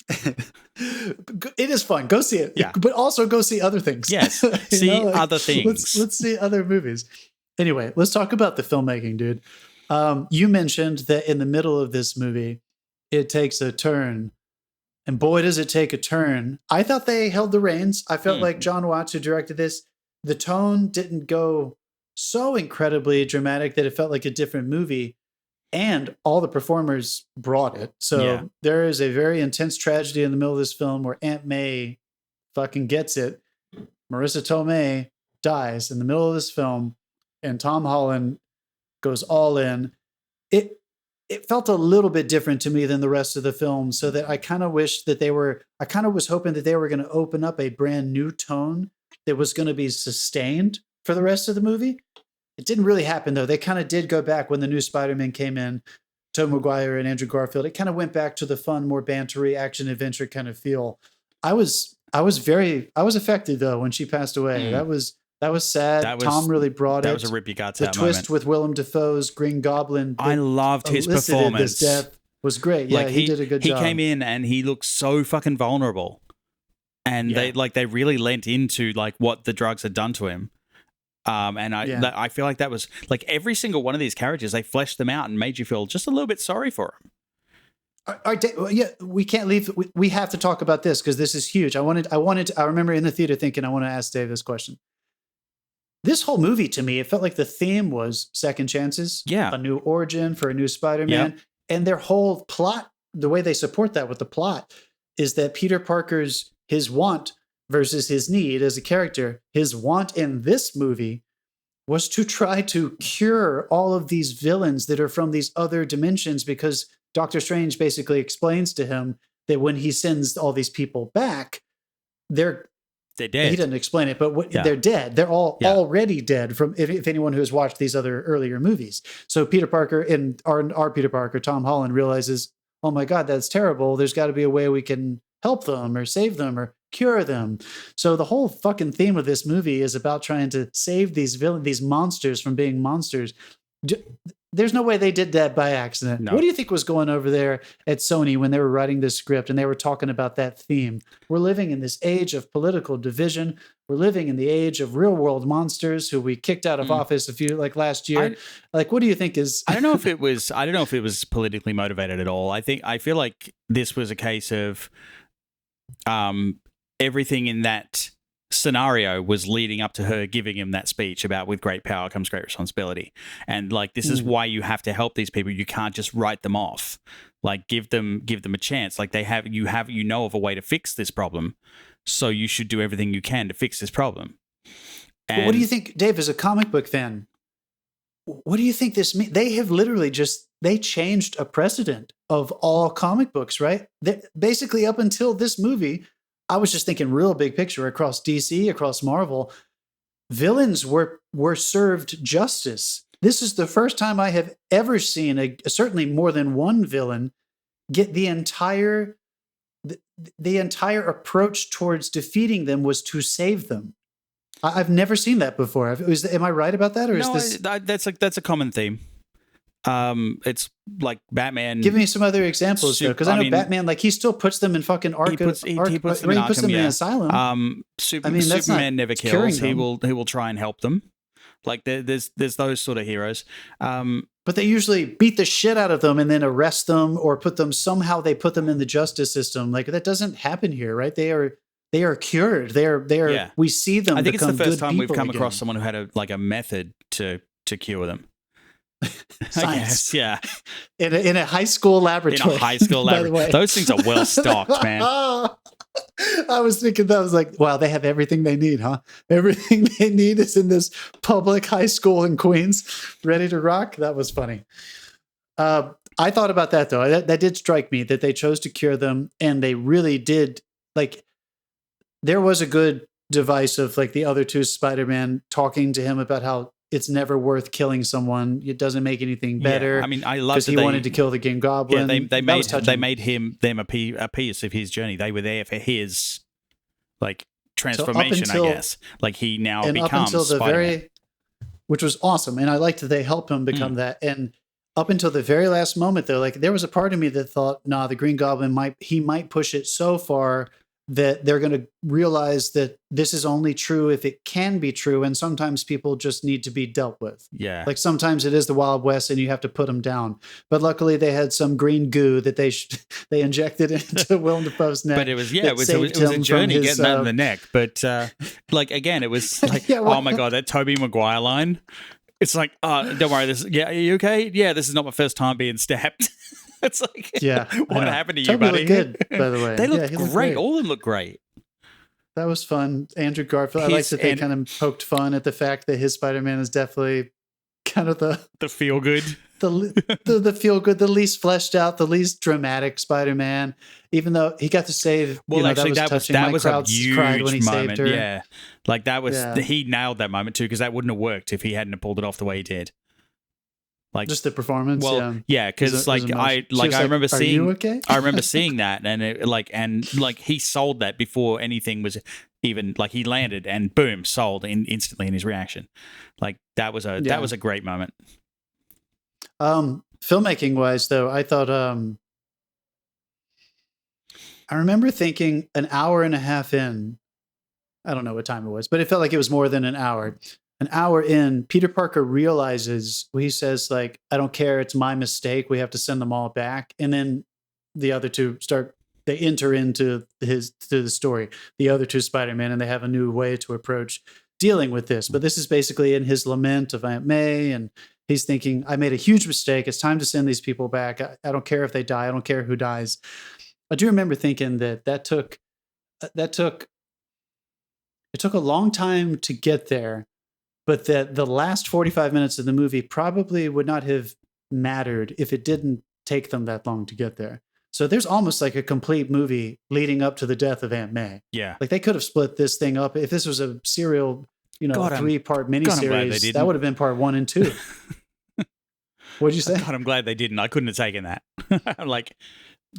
It is fun. Go see it. Yeah. But also go see other things. Yes. See other things. Let's see other movies. Anyway, let's talk about the filmmaking, dude. You mentioned that in the middle of this movie, it takes a turn. And boy, does it take a turn. I thought they held the reins. I felt like John Watts, who directed this, the tone didn't go so incredibly dramatic that it felt like a different movie, and all the performers brought it. So there is a very intense tragedy in the middle of this film where Aunt May fucking gets it. Marissa Tomei dies in the middle of this film, and Tom Holland goes all in. It felt a little bit different to me than the rest of the film, so that I kind of wish that I kind of was hoping that they were going to open up a brand new tone that was going to be sustained for the rest of the movie. It didn't really happen, though. They kind of did go back when the new Spider-Man came in, Tobey Maguire and Andrew Garfield. It kind of went back to the fun, more bantery action adventure kind of feel. I was affected though when she passed away. That was sad. Tom really brought it. That was a rip you got to the that twist moment. With Willem Dafoe's Green Goblin. I loved his performance. This death was great. Yeah, he did a good job. He came in and he looked so fucking vulnerable, and they really lent into like what the drugs had done to him. I feel like that was like every single one of these characters, they fleshed them out and made you feel just a little bit sorry for them. We can't leave. We have to talk about this because this is huge. I remember in the theater thinking, I want to ask Dave this question. This whole movie, to me, it felt like the theme was second chances. Yeah. A new origin for a new Spider-Man. Yep. And their whole plot, the way they support that with the plot, is that Peter Parker's, his want versus his need as a character, his want in this movie was to try to cure all of these villains that are from these other dimensions, because Doctor Strange basically explains to him that when he sends all these people back, they're dead. He didn't explain it, but they're dead. They're all already dead from if anyone who has watched these other earlier movies. So Peter Parker and our Peter Parker, Tom Holland, realizes, oh my God, that's terrible. There's got to be a way we can help them or save them or cure them. So the whole fucking theme of this movie is about trying to save these villains, these monsters from being monsters. There's no way they did that by accident. No. What do you think was going over there at Sony when they were writing this script and they were talking about that theme? We're living in this age of political division. We're living in the age of real world monsters who we kicked out of office last year. What do you think is? I don't know if it was politically motivated at all. I feel like this was a case of everything in that scenario was leading up to her giving him that speech about with great power comes great responsibility. And like, this is why you have to help these people. You can't just write them off. Like, give them a chance. Like you know of a way to fix this problem. So you should do everything you can to fix this problem. And what do you think, Dave, as a comic book fan, what do you think this means? They have literally they changed a precedent of all comic books, right? Basically up until this movie, I was just thinking real big picture across DC, across Marvel, villains were served justice. This is the first time I have ever seen certainly more than one villain get the entire approach towards defeating them was to save them. I've never seen that before. Am I right about that, or is this? That's a common theme. It's like Batman. Give me some other examples, though, because I know Batman, like, he still puts them in fucking he puts them in Arkham, in asylum. Superman never kills. He will try and help them. Like there's those sort of heroes. But they usually beat the shit out of them and then arrest them or put them in the justice system. Like, that doesn't happen here, right? They are cured. They are. We see them. I think it's the first time we've come across someone who had a method to cure them. Science. Yeah. In a high school laboratory. By the way. Those things are well stocked, man. I was thinking that. I was like, wow, they have everything they need, huh? Everything they need is in this public high school in Queens, ready to rock. That was funny. I thought about that, though. That did strike me, that they chose to cure them, and they really did. Like, there was a good device of, like, the other two Spider-Man talking to him about how it's never worth killing someone. It doesn't make anything better. Yeah, I mean, I love because he wanted to kill the Green Goblin. Yeah, they made them a piece of his journey. They were there for his, like, transformation, I guess. Like, he now becomes Spider-Man. Which was awesome, and I liked that they helped him become that. And up until the very last moment, though, like, there was a part of me that thought, nah, the Green Goblin might push it so far that they're going to realize that this is only true if it can be true, and sometimes people just need to be dealt with. Yeah. Like, sometimes it is the Wild West and you have to put them down. But luckily they had some green goo that they injected into Willem Dafoe's neck. But it was a journey getting that in the neck. But like, again, it was like, oh my God, that Tobey Maguire line. It's like, don't worry, are you okay? Yeah, this is not my first time being stabbed. It's like, what happened to you, buddy? Looked good, by the way. They looked great. All of them look great. That was fun. Andrew Garfield. I like that they kind of poked fun at the fact that his Spider-Man is definitely kind of the feel good, the feel good, the least fleshed out, the least dramatic Spider-Man. Even though he got to save, actually, that was a huge when he moment. saved her. Yeah, like that was he nailed that moment too, because that wouldn't have worked if he hadn't have pulled it off the way he did. Like, just the performance. Because I remember seeing. Are you okay? I remember seeing that, and he sold that before anything was even, like, he landed and boom, sold instantly in his reaction. Like, that was a great moment. Filmmaking wise, though, I thought I remember thinking an hour and a half in. I don't know what time it was, but it felt like it was more than an hour. An hour in, Peter Parker realizes, he says, like, I don't care, it's my mistake, we have to send them all back. And then the other two they enter into the story, the other two Spider-Man, and they have a new way to approach dealing with this. But this is basically in his lament of Aunt May, and he's thinking, I made a huge mistake, it's time to send these people back. I don't care if they die, I don't care who dies. I do remember thinking that took a long time to get there. But that the last 45 minutes of the movie probably would not have mattered if it didn't take them that long to get there. So there's almost like a complete movie leading up to the death of Aunt May. Yeah. Like, they could have split this thing up. If this was a serial, 3-part miniseries, that would have been part 1 and 2. What'd you say? God, I'm glad they didn't. I couldn't have taken that. What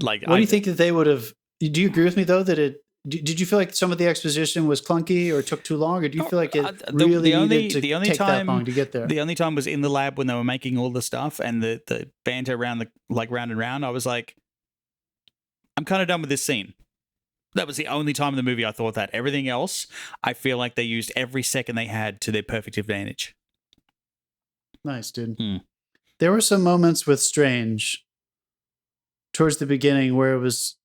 do you think that they would have? Do you agree with me, though, that did you feel like some of the exposition was clunky or took too long, or do you feel like it really needed to take that long to get there? The only time was in the lab when they were making all the stuff and the banter around round and round. I was like, I'm kind of done with this scene. That was the only time in the movie I thought that. Everything else, I feel like they used every second they had to their perfect advantage. Nice, dude. There were some moments with Strange towards the beginning where it was,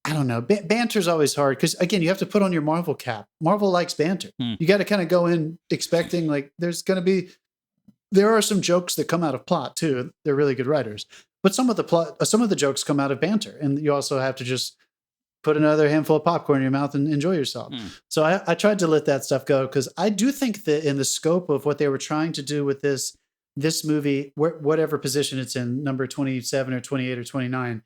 I don't know. Banter's always hard because, again, you have to put on your Marvel cap. Marvel likes banter. You got to kind of go in expecting, like, there are some jokes that come out of plot too. They're really good writers, but some of the jokes come out of banter, and you also have to just put another handful of popcorn in your mouth and enjoy yourself. So I tried to let that stuff go because I do think that in the scope of what they were trying to do with this movie, whatever position it's in, number 27 or 28 or 29.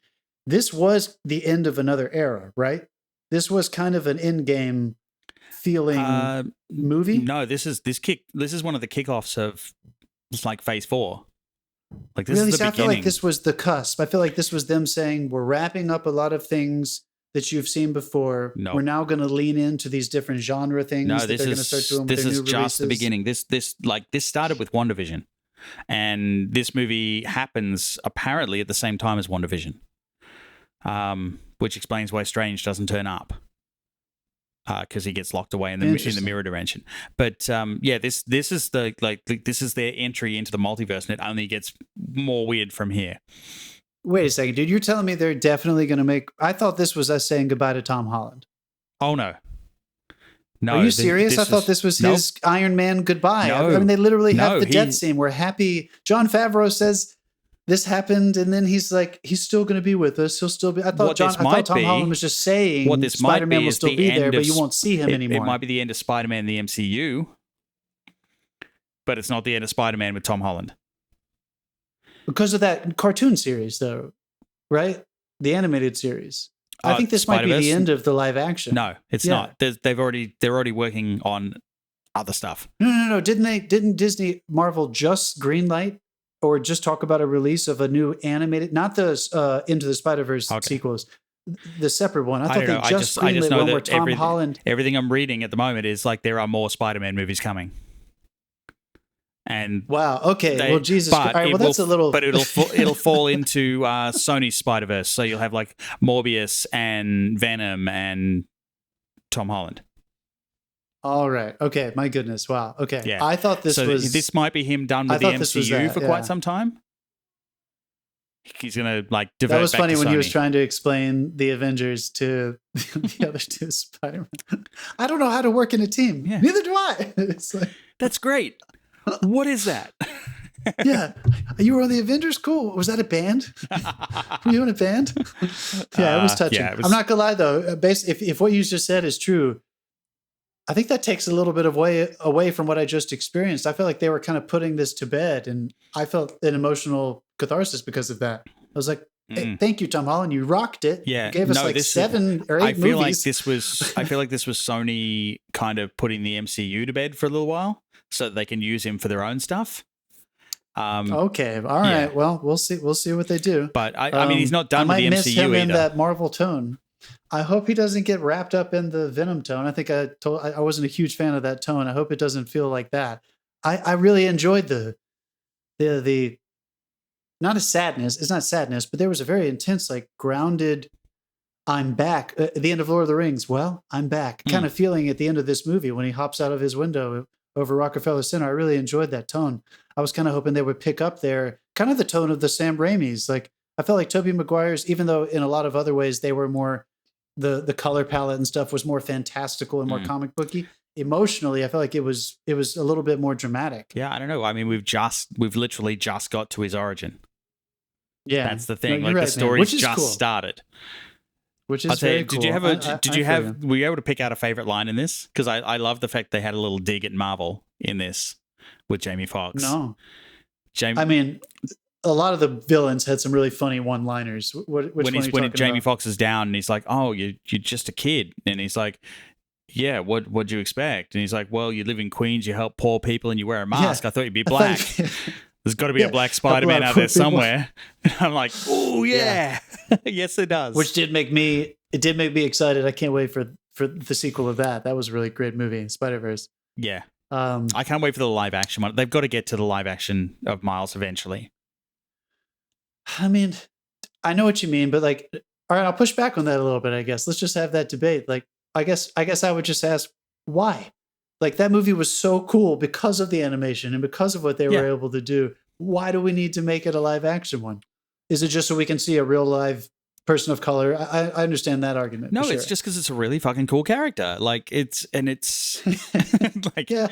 This was the end of another era, right? This was kind of an end-game feeling movie. No, this is one of the kickoffs of, it's like Phase 4. Like, this really, is the beginning. I feel like this was the cusp. I feel like this was them saying, we're wrapping up a lot of things that you've seen before. No. We're now going to lean into these different genre things that they're going to start doing with their new releases. This is just the beginning. This started with WandaVision. And this movie happens apparently at the same time as WandaVision, which explains why Strange doesn't turn up. Because he gets locked away in the mirror dimension. But this is this is their entry into the multiverse, and it only gets more weird from here. Wait a second, dude. You're telling me they're definitely going to make... I thought this was us saying goodbye to Tom Holland. Oh, no. No. Are you serious? I thought this was his Iron Man goodbye. No. I mean, they literally have the death scene where Happy... John Favreau says... This happened, and then he's like, he's still going to be with us. He'll still be. I thought Tom Holland was just saying what this Spider-Man might be will still be there, but you won't see him anymore. It might be the end of Spider-Man in the MCU, but it's not the end of Spider-Man with Tom Holland. Because of that cartoon series, though, right? The animated series. I think this might be the end of the live action. No, it's not. They're already working on other stuff. No. Didn't Disney Marvel just greenlight? Or just talk about a release of a new animated, not the Into the Spider-Verse sequels, the separate one. I thought they just greenlit one where Tom Holland. Everything I'm reading at the moment is like there are more Spider-Man movies coming. And wow, okay, well, Jesus, all right, well, that's a little, but it'll fall into Sony's Spider-Verse, so you'll have like Morbius and Venom and Tom Holland. All right. Okay. My goodness. Wow. Okay. Yeah. I thought this might be him done with the MCU for quite some time. He's gonna like divert. That was back funny to when Sony. he was trying to explain the Avengers to the other two Spider-Man. I don't know how to work in a team. Yeah. Neither do I. It's like, that's great. What is that? Yeah. You were on the Avengers? Cool. Was that a band? Were you in a band? Yeah, it was touching. Yeah, I'm not gonna lie though. If what you just said is true, I think that takes a little bit of away from what I just experienced. I felt like they were kind of putting this to bed, and I felt an emotional catharsis because of that. I was like, hey, thank you, Tom Holland. You rocked it. Yeah. You gave us 7 or 8 movies. I feel like this was Sony kind of putting the MCU to bed for a little while so that they can use him for their own stuff. Okay. All right. Yeah. Well, we'll see what they do. But I mean, he's not done with the MCU I might miss him either. in that Marvel tone. I hope he doesn't get wrapped up in the Venom tone. I think I wasn't a huge fan of that tone. I hope it doesn't feel like that. I really enjoyed the not a sadness. It's not sadness, but there was a very intense, like grounded, I'm back. At the end of Lord of the Rings, well, I'm back kind of feeling at the end of this movie when he hops out of his window over Rockefeller Center. I really enjoyed that tone. I was kind of hoping they would pick up there, kind of the tone of the Sam Raimi's. Like I felt like Tobey Maguire's, even though in a lot of other ways they were more, the color palette and stuff was more fantastical and more comic booky. Emotionally, I felt like it was a little bit more dramatic. Yeah, I don't know. I mean, we've literally just got to his origin. Yeah, that's the thing. No, like right, the story's just cool. started. Which is very cool. Did you have were you able to pick out a favorite line in this? Because I love the fact they had a little dig at Marvel in this with Jamie Foxx. No, I mean, a lot of the villains had some really funny one-liners. When Jamie Foxx is down and he's like, "Oh, you're just a kid," and he's like, "Yeah, what'd you expect?" And he's like, "Well, you live in Queens, you help poor people, and you wear a mask. I thought you'd be black." There's got to be a black Spider-Man out there somewhere. And I'm like, oh yeah, yes it does. Which did make me excited. I can't wait for the sequel of that. That was a really great movie, Spider-Verse. Yeah, I can't wait for the live action one. They've got to get to the live action of Miles eventually. I mean, I know what you mean, but like, all right, I'll push back on that a little bit. I guess let's just have that debate. Like, I guess I would just ask why. Like that movie was so cool because of the animation and because of what they were able to do. Why do we need to make it a live action one? Is it just so we can see a real live person of color? I understand that argument. No, it's just because it's a really fucking cool character. Like it's like yeah,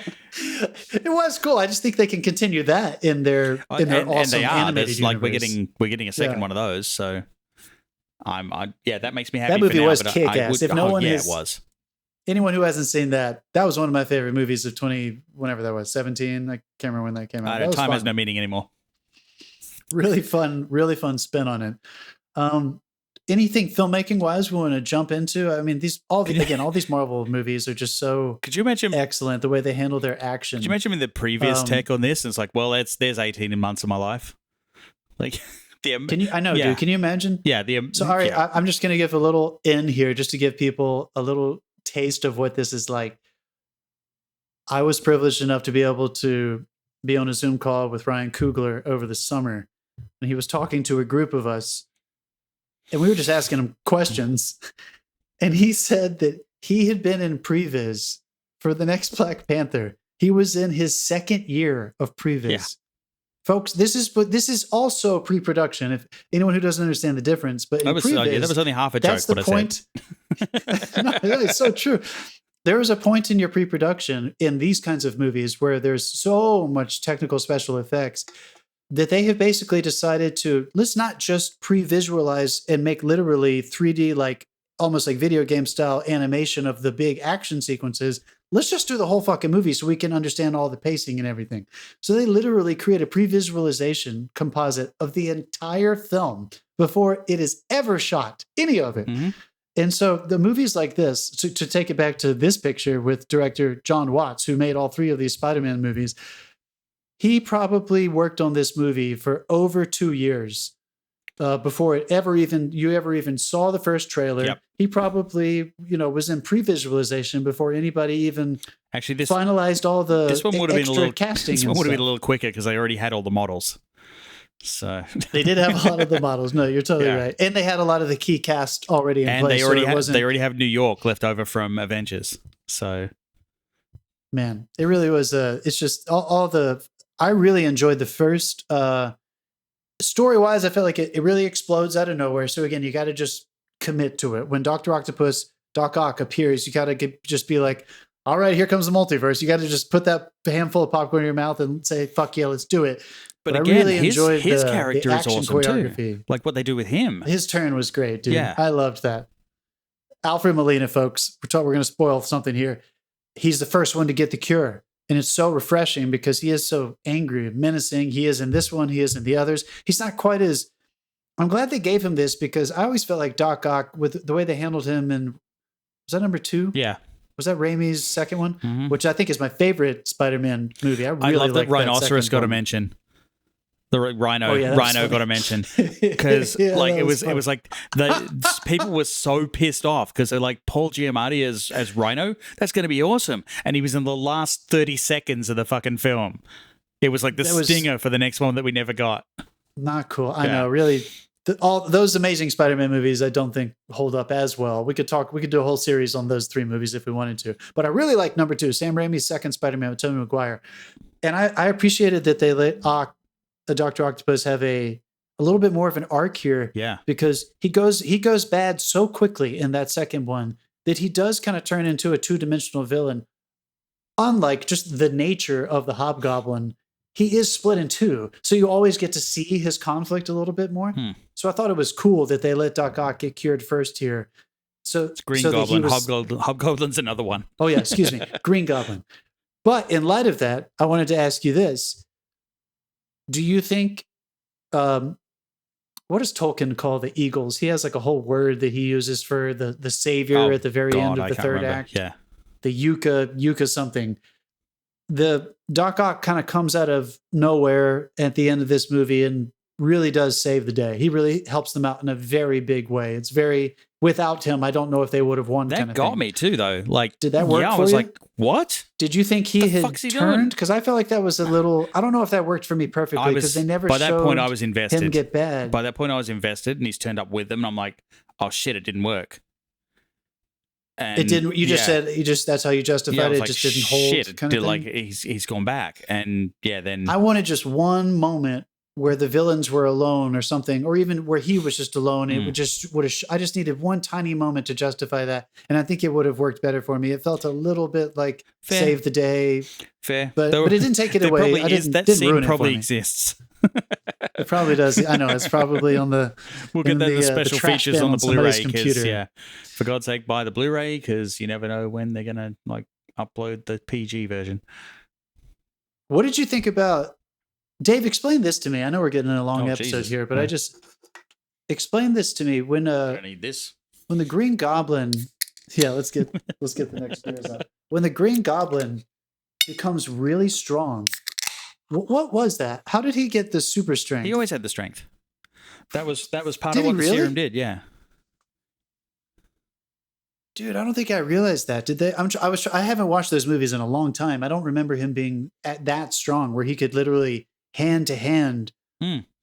it was cool. I just think they can continue that in their awesome animated universe. Like we're getting a second one of those. So that makes me happy. That movie for now, was kick-ass. If no one it was. Anyone who hasn't seen that was one of my favorite movies of 17. I can't remember when that came out. Time has no meaning anymore. Really fun spin on it. Anything filmmaking wise we want to jump into? I mean, all these Marvel movies are just so excellent the way they handle their action. Could you mention the previous tech on this? It's like, well, there's 18 months of my life. Like dude, can you imagine? Yeah. I'm just going to give a little in here just to give people a little taste of what this is like. I was privileged enough to be able to be on a Zoom call with Ryan Coogler over the summer, and he was talking to a group of us, and we were just asking him questions, and he said that he had been in previs for the next Black Panther. He was in his second year of previs. Yeah. Folks, this is also pre-production. If anyone who doesn't understand the difference, but in previs, that was only half a joke. That's the point. No, it's so true. There is a point in your pre-production in these kinds of movies where there's so much technical special effects that they have basically decided to, let's not just pre-visualize and make literally 3D, like almost like video game style animation of the big action sequences. Let's just do the whole fucking movie so we can understand all the pacing and everything. So they literally create a pre-visualization composite of the entire film before it is ever shot, any of it. Mm-hmm. And so the movies like this, to take it back to this picture with director John Watts, who made all 3 of these Spider-Man movies, he probably worked on this movie for over 2 years before you ever even saw the first trailer. Yep. He probably, was in pre-visualization before anybody even finalized all the this one would have been a little casting. This one would have been a little quicker because they already had all the models. So they did have a lot of the models. No, you're totally right, and they had a lot of the key cast already in place. And they already have New York left over from Avengers. So, man, it really was. It's just all the. I really enjoyed the first. Story-wise, I felt like it really explodes out of nowhere. So again, you got to just commit to it. When Dr. Octopus, Doc Ock appears, you got to just be like, all right, here comes the multiverse. You got to just put that handful of popcorn in your mouth and say, fuck yeah, let's do it. But again, I really enjoyed his character the is awesome choreography. Too. Like what they do with him. His turn was great, dude. Yeah. I loved that. Alfred Molina, folks, we're going to spoil something here. He's the first one to get the cure. And it's so refreshing because he is so angry and menacing. He is in this one. He is in the others. He's not quite as... I'm glad they gave him this because I always felt like Doc Ock, with the way they handled him in... Was that number 2? Yeah. Was that Raimi's second one? Mm-hmm. Which I think is my favorite Spider-Man movie. I love that Rhinoceros got a mention. The Rhino got a mention because it was like the people were so pissed off because they're like, Paul Giamatti as Rhino, that's going to be awesome, and he was in the last 30 seconds of the fucking film. It was like the stinger for the next one that we never got. Not cool. I know, really. All those Amazing Spider-Man movies, I don't think hold up as well. We could do a whole series on those 3 movies if we wanted to. But I really like number 2, Sam Raimi's second Spider-Man with Tobey Maguire, and I appreciated that they let Dr. Octopus have a little bit more of an arc here. Yeah. Because he goes bad so quickly in that second one that he does kind of turn into a 2-dimensional villain. Unlike just the nature of the Hobgoblin, he is split in 2. So you always get to see his conflict a little bit more. So I thought it was cool that they let Doc Ock get cured first here. So it's Green Goblin. Hobgoblin's another one. Oh yeah, excuse me. Green Goblin. But in light of that, I wanted to ask you this. Do you think, what does Tolkien call the eagles? He has like a whole word that he uses for the savior at the very end of the third act. Yeah. The Yucca something. The Doc Ock kind of comes out of nowhere at the end of this movie and really does save the day. He really helps them out in a very big way. It's very, without him, I don't know if they would have won. That got me too, though. Like, did that work for you? I was like, what? Did you think he had turned? Because I felt like that was a little, I don't know if that worked for me perfectly because they never showed that point I was invested. Him get bad. By that point I was invested and he's turned up with them and I'm like, oh shit, it didn't work. And it didn't. You just said that's how you justified it. It just didn't hold. Shit, kind of like he's gone back, and then I wanted just one moment where the villains were alone or something, or even where he was just alone. It would have. I just needed one tiny moment to justify that, and I think it would have worked better for me. It felt a little bit like save the day, but it didn't take it away. That scene probably exists. It probably does. I know it's probably on the. We'll get that in the special features on the Blu-ray because, for God's sake, buy the Blu-ray because you never know when they're gonna upload the PG version. What did you think about? Dave, explain this to me. I know we're getting a long episode here, but I just explain this to me when I need this. When the Green Goblin, let's get the next years up. When the Green Goblin becomes really strong. What was that? How did he get the super strength? He always had the strength. That was part of what the serum did. Yeah. Dude, I don't think I realized that. Did they? I haven't watched those movies in a long time. I don't remember him being that strong where he could literally hand to hand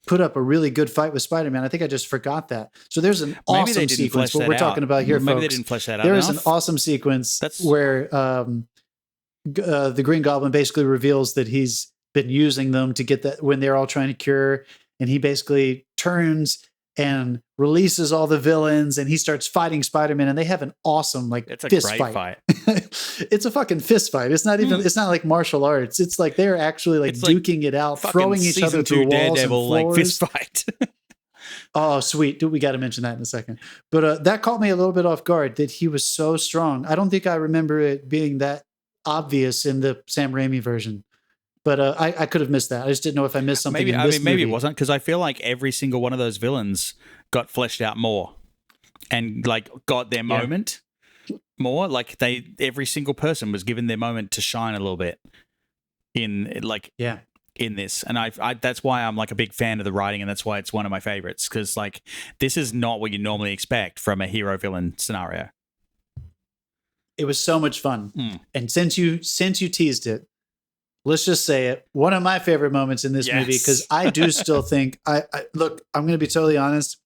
put up a really good fight with Spider-Man. I think I just forgot that. So there's an awesome sequence. What we're talking about here, maybe folks. They didn't flesh that out. There is an awesome sequence where the Green Goblin basically reveals that he's been using them to get that when they're all trying to cure, and he basically turns and releases all the villains, and he starts fighting Spider-Man, and they have an awesome fist fight. It's a fucking fist fight. It's not even. It's not like martial arts. It's like they're actually duking it out, throwing each other through walls and floors. Fist fight. Oh, sweet. Dude, we got to mention that in a second. But that caught me a little bit off guard that he was so strong. I don't think I remember it being that obvious in the Sam Raimi version. But I could have missed that. I just didn't know if I missed something. Maybe it wasn't, because I feel like every single one of those villains got fleshed out more and got their moment more. Like every single person was given their moment to shine a little bit in this. And I that's why I'm a big fan of the writing, and that's why it's one of my favorites, because this is not what you normally expect from a hero villain scenario. It was so much fun, and since you teased it. Let's just say it. One of my favorite moments in this movie, because I do still think look, I'm going to be totally honest.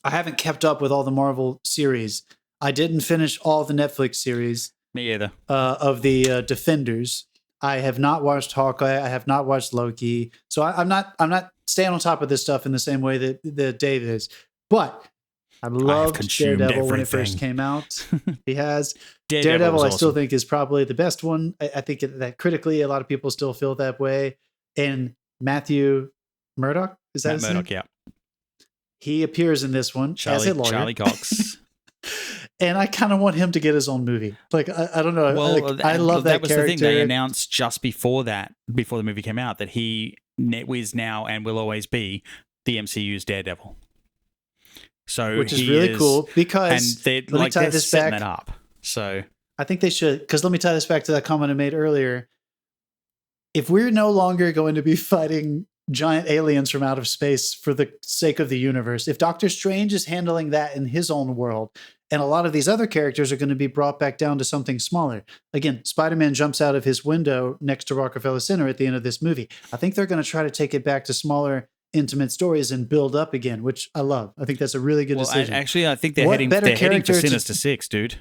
I haven't kept up with all the Marvel series. I didn't finish all the Netflix series. Me either. Of the Defenders. I have not watched Hawkeye. I have not watched Loki. So I'm not staying on top of this stuff in the same way that Dave is. But I loved Daredevil when it first came out. He has. Daredevil, I still think, is probably the best one. I think that critically, a lot of people still feel that way. And Matthew Murdock, is that his name? Murdock, yeah. He appears in this one as a lawyer. Charlie Cox. And I kind of want him to get his own movie. I don't know. Well, I love that was character. The thing they announced just before the movie came out, that he is now and will always be the MCU's Daredevil. So which is really cool, because let me tie this back. That up. So I think they should, because let me tie this back to that comment I made earlier. If we're no longer going to be fighting giant aliens from out of space for the sake of the universe, if Doctor Strange is handling that in his own world, and a lot of these other characters are going to be brought back down to something smaller. Again, Spider-Man jumps out of his window next to Rockefeller Center at the end of this movie. I think they're going to try to take it back to smaller, intimate stories and build up again, which I love. I think that's a really good decision. Actually, I think they're heading for Sinister Six, dude.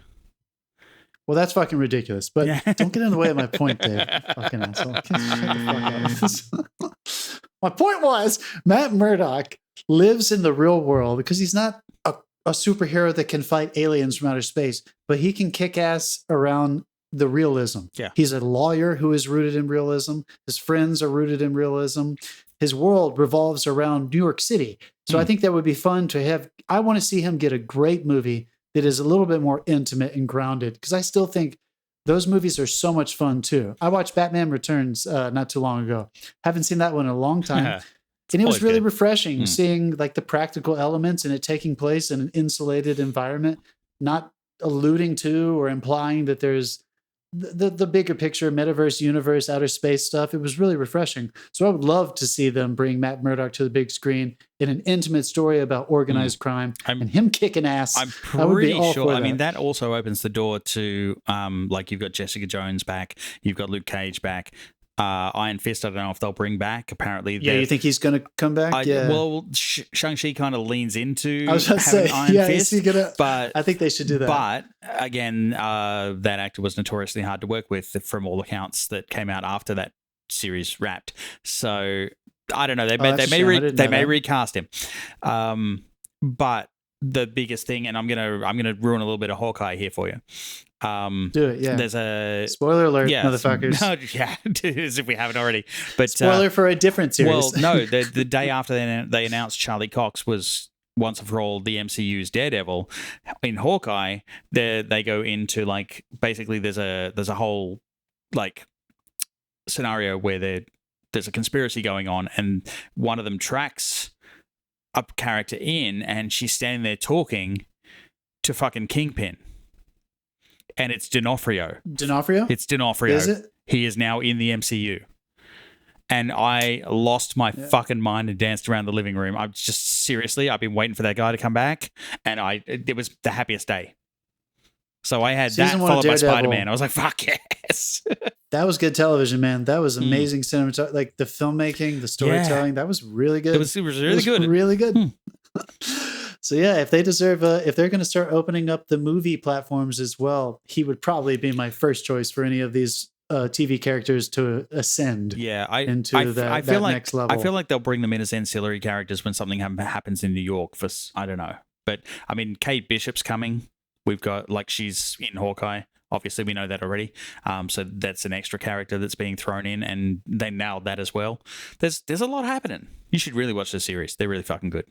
Well, that's fucking ridiculous, but don't get in the way of my point, Dave. Fucking asshole. Shut the fuck up. My point was, Matt Murdock lives in the real world because he's not a superhero that can fight aliens from outer space, but he can kick ass around the realism. Yeah. He's a lawyer who is rooted in realism. His friends are rooted in realism. His world revolves around New York City. So I think that would be fun to have. I want to see him get a great movie that is a little bit more intimate and grounded, because I still think those movies are so much fun too. I watched Batman Returns not too long ago. Haven't seen that one in a long time. And it was really refreshing seeing the practical elements and it taking place in an insulated environment, not alluding to or implying that there's the bigger picture, metaverse, universe, outer space stuff. It was really refreshing. So I would love to see them bring Matt Murdock to the big screen in an intimate story about organized crime and him kicking ass. I'm pretty sure. I mean, that also opens the door to you've got Jessica Jones back, you've got Luke Cage back. Iron Fist, I don't know if they'll bring back. Apparently, you think he's going to come back? Well, Shang-Chi kind of leans into I was about to say, Iron Fist, is he gonna, but I think they should do that. But again, that actor was notoriously hard to work with from all accounts that came out after that series wrapped. So I don't know. They may recast him, but the biggest thing, and I'm gonna ruin a little bit of Hawkeye here for you. Do it, yeah. There's a spoiler alert, motherfuckers. No, as if we haven't already. But spoiler for a different series. Well, no, the day after they announced Charlie Cox was once and for all the MCU's Daredevil. In Hawkeye, they go into basically there's a whole scenario where there's a conspiracy going on, and one of them tracks a character in, and she's standing there talking to fucking Kingpin. And it's D'Onofrio. D'Onofrio? It's D'Onofrio. Is it? He is now in the MCU. And I lost my fucking mind and danced around the living room. I've been waiting for that guy to come back. And it was the happiest day. So I had Season that one of followed by Daredevil. Spider-Man. I was like, fuck yes. That was good television, man. That was amazing cinematography. Like the filmmaking, the storytelling, that was really good. It was really good. Really good. So yeah, if they deserve if they're going to start opening up the movie platforms as well, he would probably be my first choice for any of these TV characters to ascend. Yeah, into that next level. I feel like they'll bring them in as ancillary characters when something happens in New York. I don't know, but I mean, Kate Bishop's coming. We've got she's in Hawkeye. Obviously, we know that already. So that's an extra character that's being thrown in, and they nailed that as well. There's a lot happening. You should really watch the series. They're really fucking good.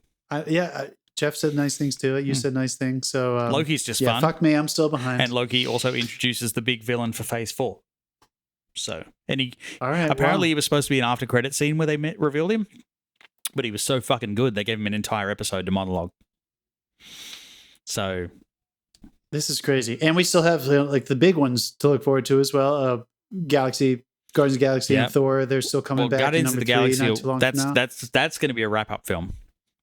Jeff said nice things to it. You said nice things. So Loki's just fun. Fuck me, I'm still behind. And Loki also introduces the big villain for Phase 4. So, and apparently he was supposed to be an after credit scene where they revealed him, but he was so fucking good they gave him an entire episode to monologue. So this is crazy, and we still have the big ones to look forward to as well. Guardians of the Galaxy, and Thor. They're still coming back. Guardians of the Galaxy. Not too long from now. That's going to be a wrap up film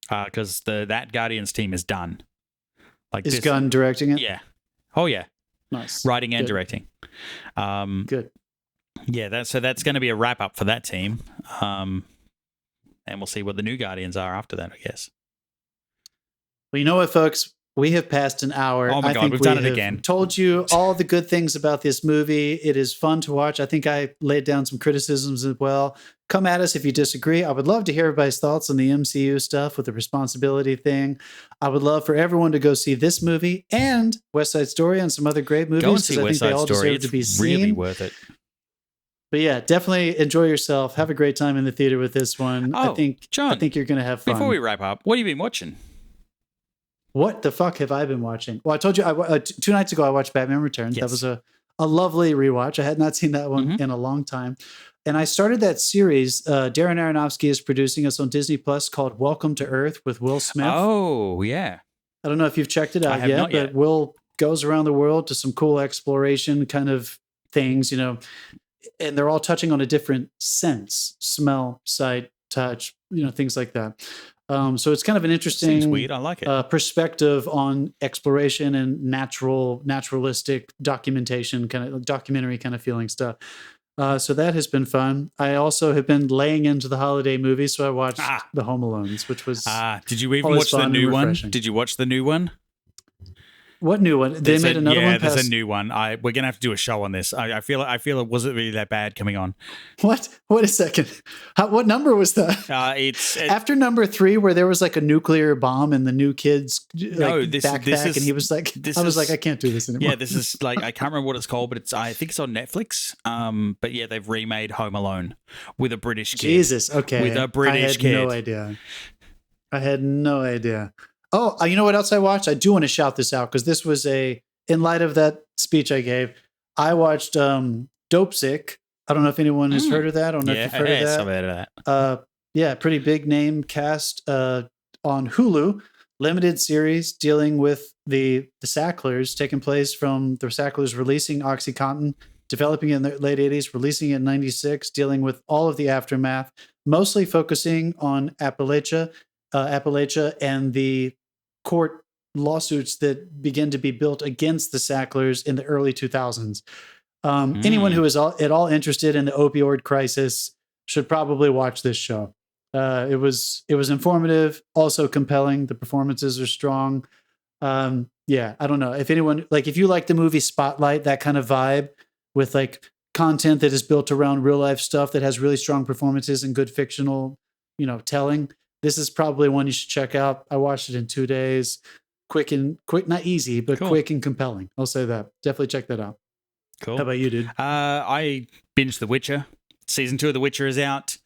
because that Guardians team is done. Is Gunn directing it? Yeah. Oh yeah. Nice. Writing and directing. Good. Yeah, that's going to be a wrap up for that team, and we'll see what the new Guardians are after that, I guess. Well, you know what, folks? We have passed an hour. Oh my God, we've done it again. Told you all the good things about this movie. It is fun to watch. I think I laid down some criticisms as well. Come at us if you disagree. I would love to hear everybody's thoughts on the MCU stuff with the responsibility thing. I would love for everyone to go see this movie and West Side Story and some other great movies. Go and see West Side Story. To be it's really seen. worth it. But yeah, definitely enjoy yourself. Have a great time in the theater with this one. I think you're going to have fun. Before we wrap up, what have you been watching? What the fuck have I been watching? Well, I told you 2 nights ago I watched Batman Returns. Yes. That was a lovely rewatch. I had not seen that one in a long time. And I started that series. Darren Aronofsky is producing us on Disney Plus called Welcome to Earth with Will Smith. Oh, yeah. I don't know if you've checked it out yet, but Will goes around the world to some cool exploration kind of things, and they're all touching on a different sense, smell, sight, touch, things like that. So it's kind of an interesting, seems weird. I like it. Perspective on exploration and naturalistic documentation, kind of documentary kind of feeling stuff. So that has been fun. I also have been laying into the holiday movies, so I watched The Home Alones, which was did you even watch the new one? Did you watch the new one? What new one? They made another one. Yeah, there's a new one. We're gonna have to do a show on this. I feel it wasn't really that bad coming on. What? Wait a second. What number was that? It's after number 3, where there was like a nuclear bomb in the new kid's backpack, and he was like, I can't do this anymore. Yeah, this is I can't remember what it's called, but I think it's on Netflix. But yeah, they've remade Home Alone with a British kid. Jesus, okay, with a British kid. I had no idea. Oh, you know what else I watched? I do want to shout this out because this was in light of that speech I gave, I watched Dope Sick. I don't know if anyone has heard of that. I don't know if you've heard of that. I've heard of that. Pretty big name cast on Hulu. Limited series dealing with the Sacklers, taking place from the Sacklers releasing OxyContin, developing it in the late 80s, releasing it in 96, dealing with all of the aftermath, mostly focusing on Appalachia and the court lawsuits that begin to be built against the Sacklers in the early 2000s. Anyone who is at all interested in the opioid crisis should probably watch this show. It was informative, also compelling. The performances are strong. I don't know if anyone, if you like the movie Spotlight, that kind of vibe with content that is built around real life stuff that has really strong performances and good fictional, telling. This is probably one you should check out. I watched it in 2 days. Quick, not easy, but cool. Quick and compelling. I'll say that. Definitely check that out. Cool. How about you, dude? I binged The Witcher. Season 2 of The Witcher is out.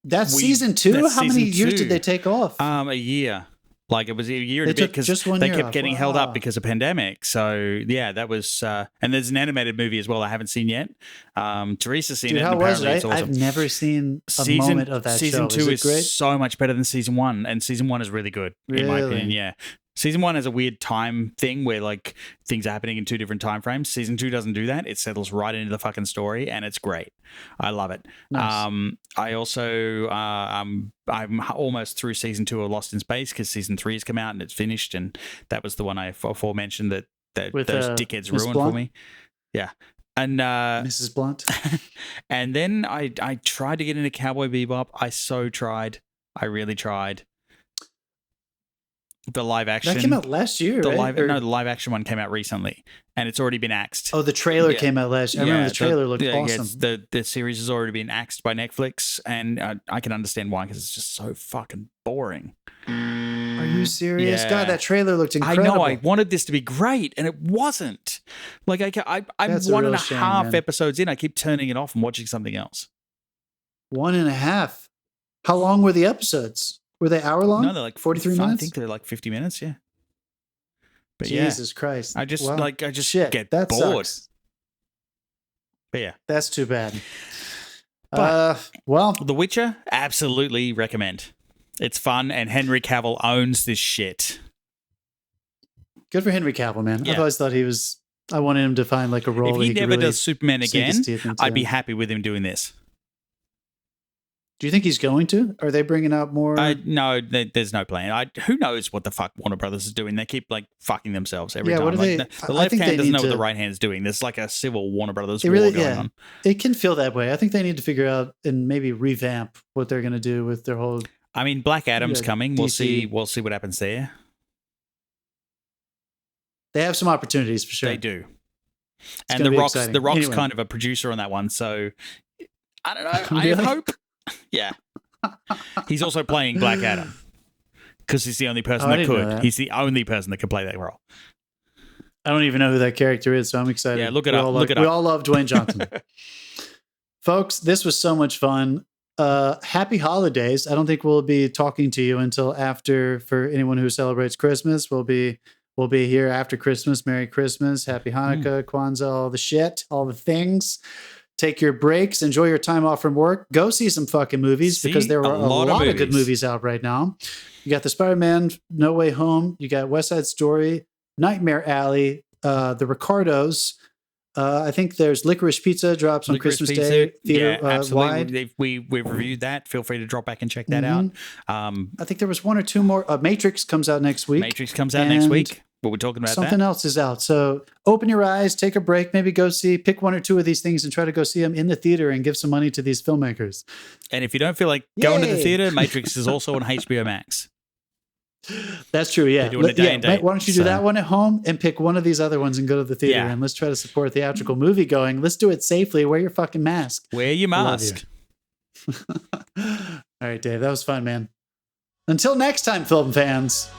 That's season 2? How many years did they take off? A year. It was a year and a bit because they kept getting held up because of pandemic. So yeah, that was. And there's an animated movie as well I haven't seen yet. Teresa's seen it. How was it? Awesome. I've never seen a moment of that season show. Season 2 is so much better than season 1, and season 1 is really good in my opinion. Yeah. Season 1 has a weird time thing where things are happening in 2 different time frames. Season 2 doesn't do that. It settles right into the fucking story, and it's great. I love it. Nice. I also I'm almost through season 2 of Lost in Space because season 3 has come out and it's finished, and that was the one I aforementioned that With, those dickheads Miss ruined Blunt? for me. Yeah. And Mrs. Blunt. and then I tried to get into Cowboy Bebop. I so tried. I really tried. The live action. That came out last year, right? The live action one came out recently, and it's already been axed. Oh, the trailer came out last year. I remember the trailer looked awesome. The series has already been axed by Netflix, and I can understand why, because it's just so fucking boring. Are you serious? Yeah. God, that trailer looked incredible. I know. I wanted this to be great, and it wasn't. Like I'm That's a 1.5 real shame, man. episodes in. I keep turning it off and watching something else. 1.5. How long were the episodes? Were they hour long? No, they're like 43 minutes. I think they're like 50 minutes. Yeah. But Jesus Christ! I just shit, get that bored. Sucks. But yeah, that's too bad. But, well, The Witcher, absolutely recommend. It's fun, and Henry Cavill owns this shit. Good for Henry Cavill, man. Yeah. I've always thought he was. I wanted him to find like a role. If he never does Superman again, I'd be happy with him doing this. Do you think he's going to? Are they bringing out more? No, there's no plan. Who knows what the fuck Warner Brothers is doing? They keep like fucking themselves every time. What are they? The left hand doesn't know what the right hand's doing. There's like a civil Warner Brothers war going on. It can feel that way. I think they need to figure out and maybe revamp what they're going to do with their whole. I mean, Black Adam's coming. We'll DC. see what happens there. They have some opportunities for sure. They do. And The Rock's kind of a producer on that one, so I don't know. Really? I hope. Yeah. He's also playing Black Adam because he's the only person that could. He's the only person that could play that role. I don't even know who that character is, so I'm excited. Yeah, look it up. We all love Dwayne Johnson. Folks, this was so much fun. Happy holidays. I don't think we'll be talking to you until after. For anyone who celebrates Christmas, we'll be here after Christmas. Merry Christmas, Happy Hanukkah, Kwanzaa, all the shit, all the things. Take your breaks, enjoy your time off from work. Go see some fucking movies because there are a lot of good movies out right now. You got the Spider-Man No Way Home. You got West Side Story, Nightmare Alley, The Ricardos. I think there's Licorice Pizza drops on Christmas Day. Theater, absolutely. We've reviewed that. Feel free to drop back and check that out. I think there was one or two more. Matrix comes out next week. But we're talking about something else is out. So open your eyes, take a break, maybe pick one or two of these things and try to go see them in the theater and give some money to these filmmakers. And if you don't feel like going to the theater, Matrix is also on HBO Max. That's true, yeah. Why don't you do that one at home and pick one of these other ones and go to the theater and let's try to support theatrical movie going. Let's do it safely. Wear your fucking mask. Wear your mask. All right, Dave, that was fun, man. Until next time, film fans.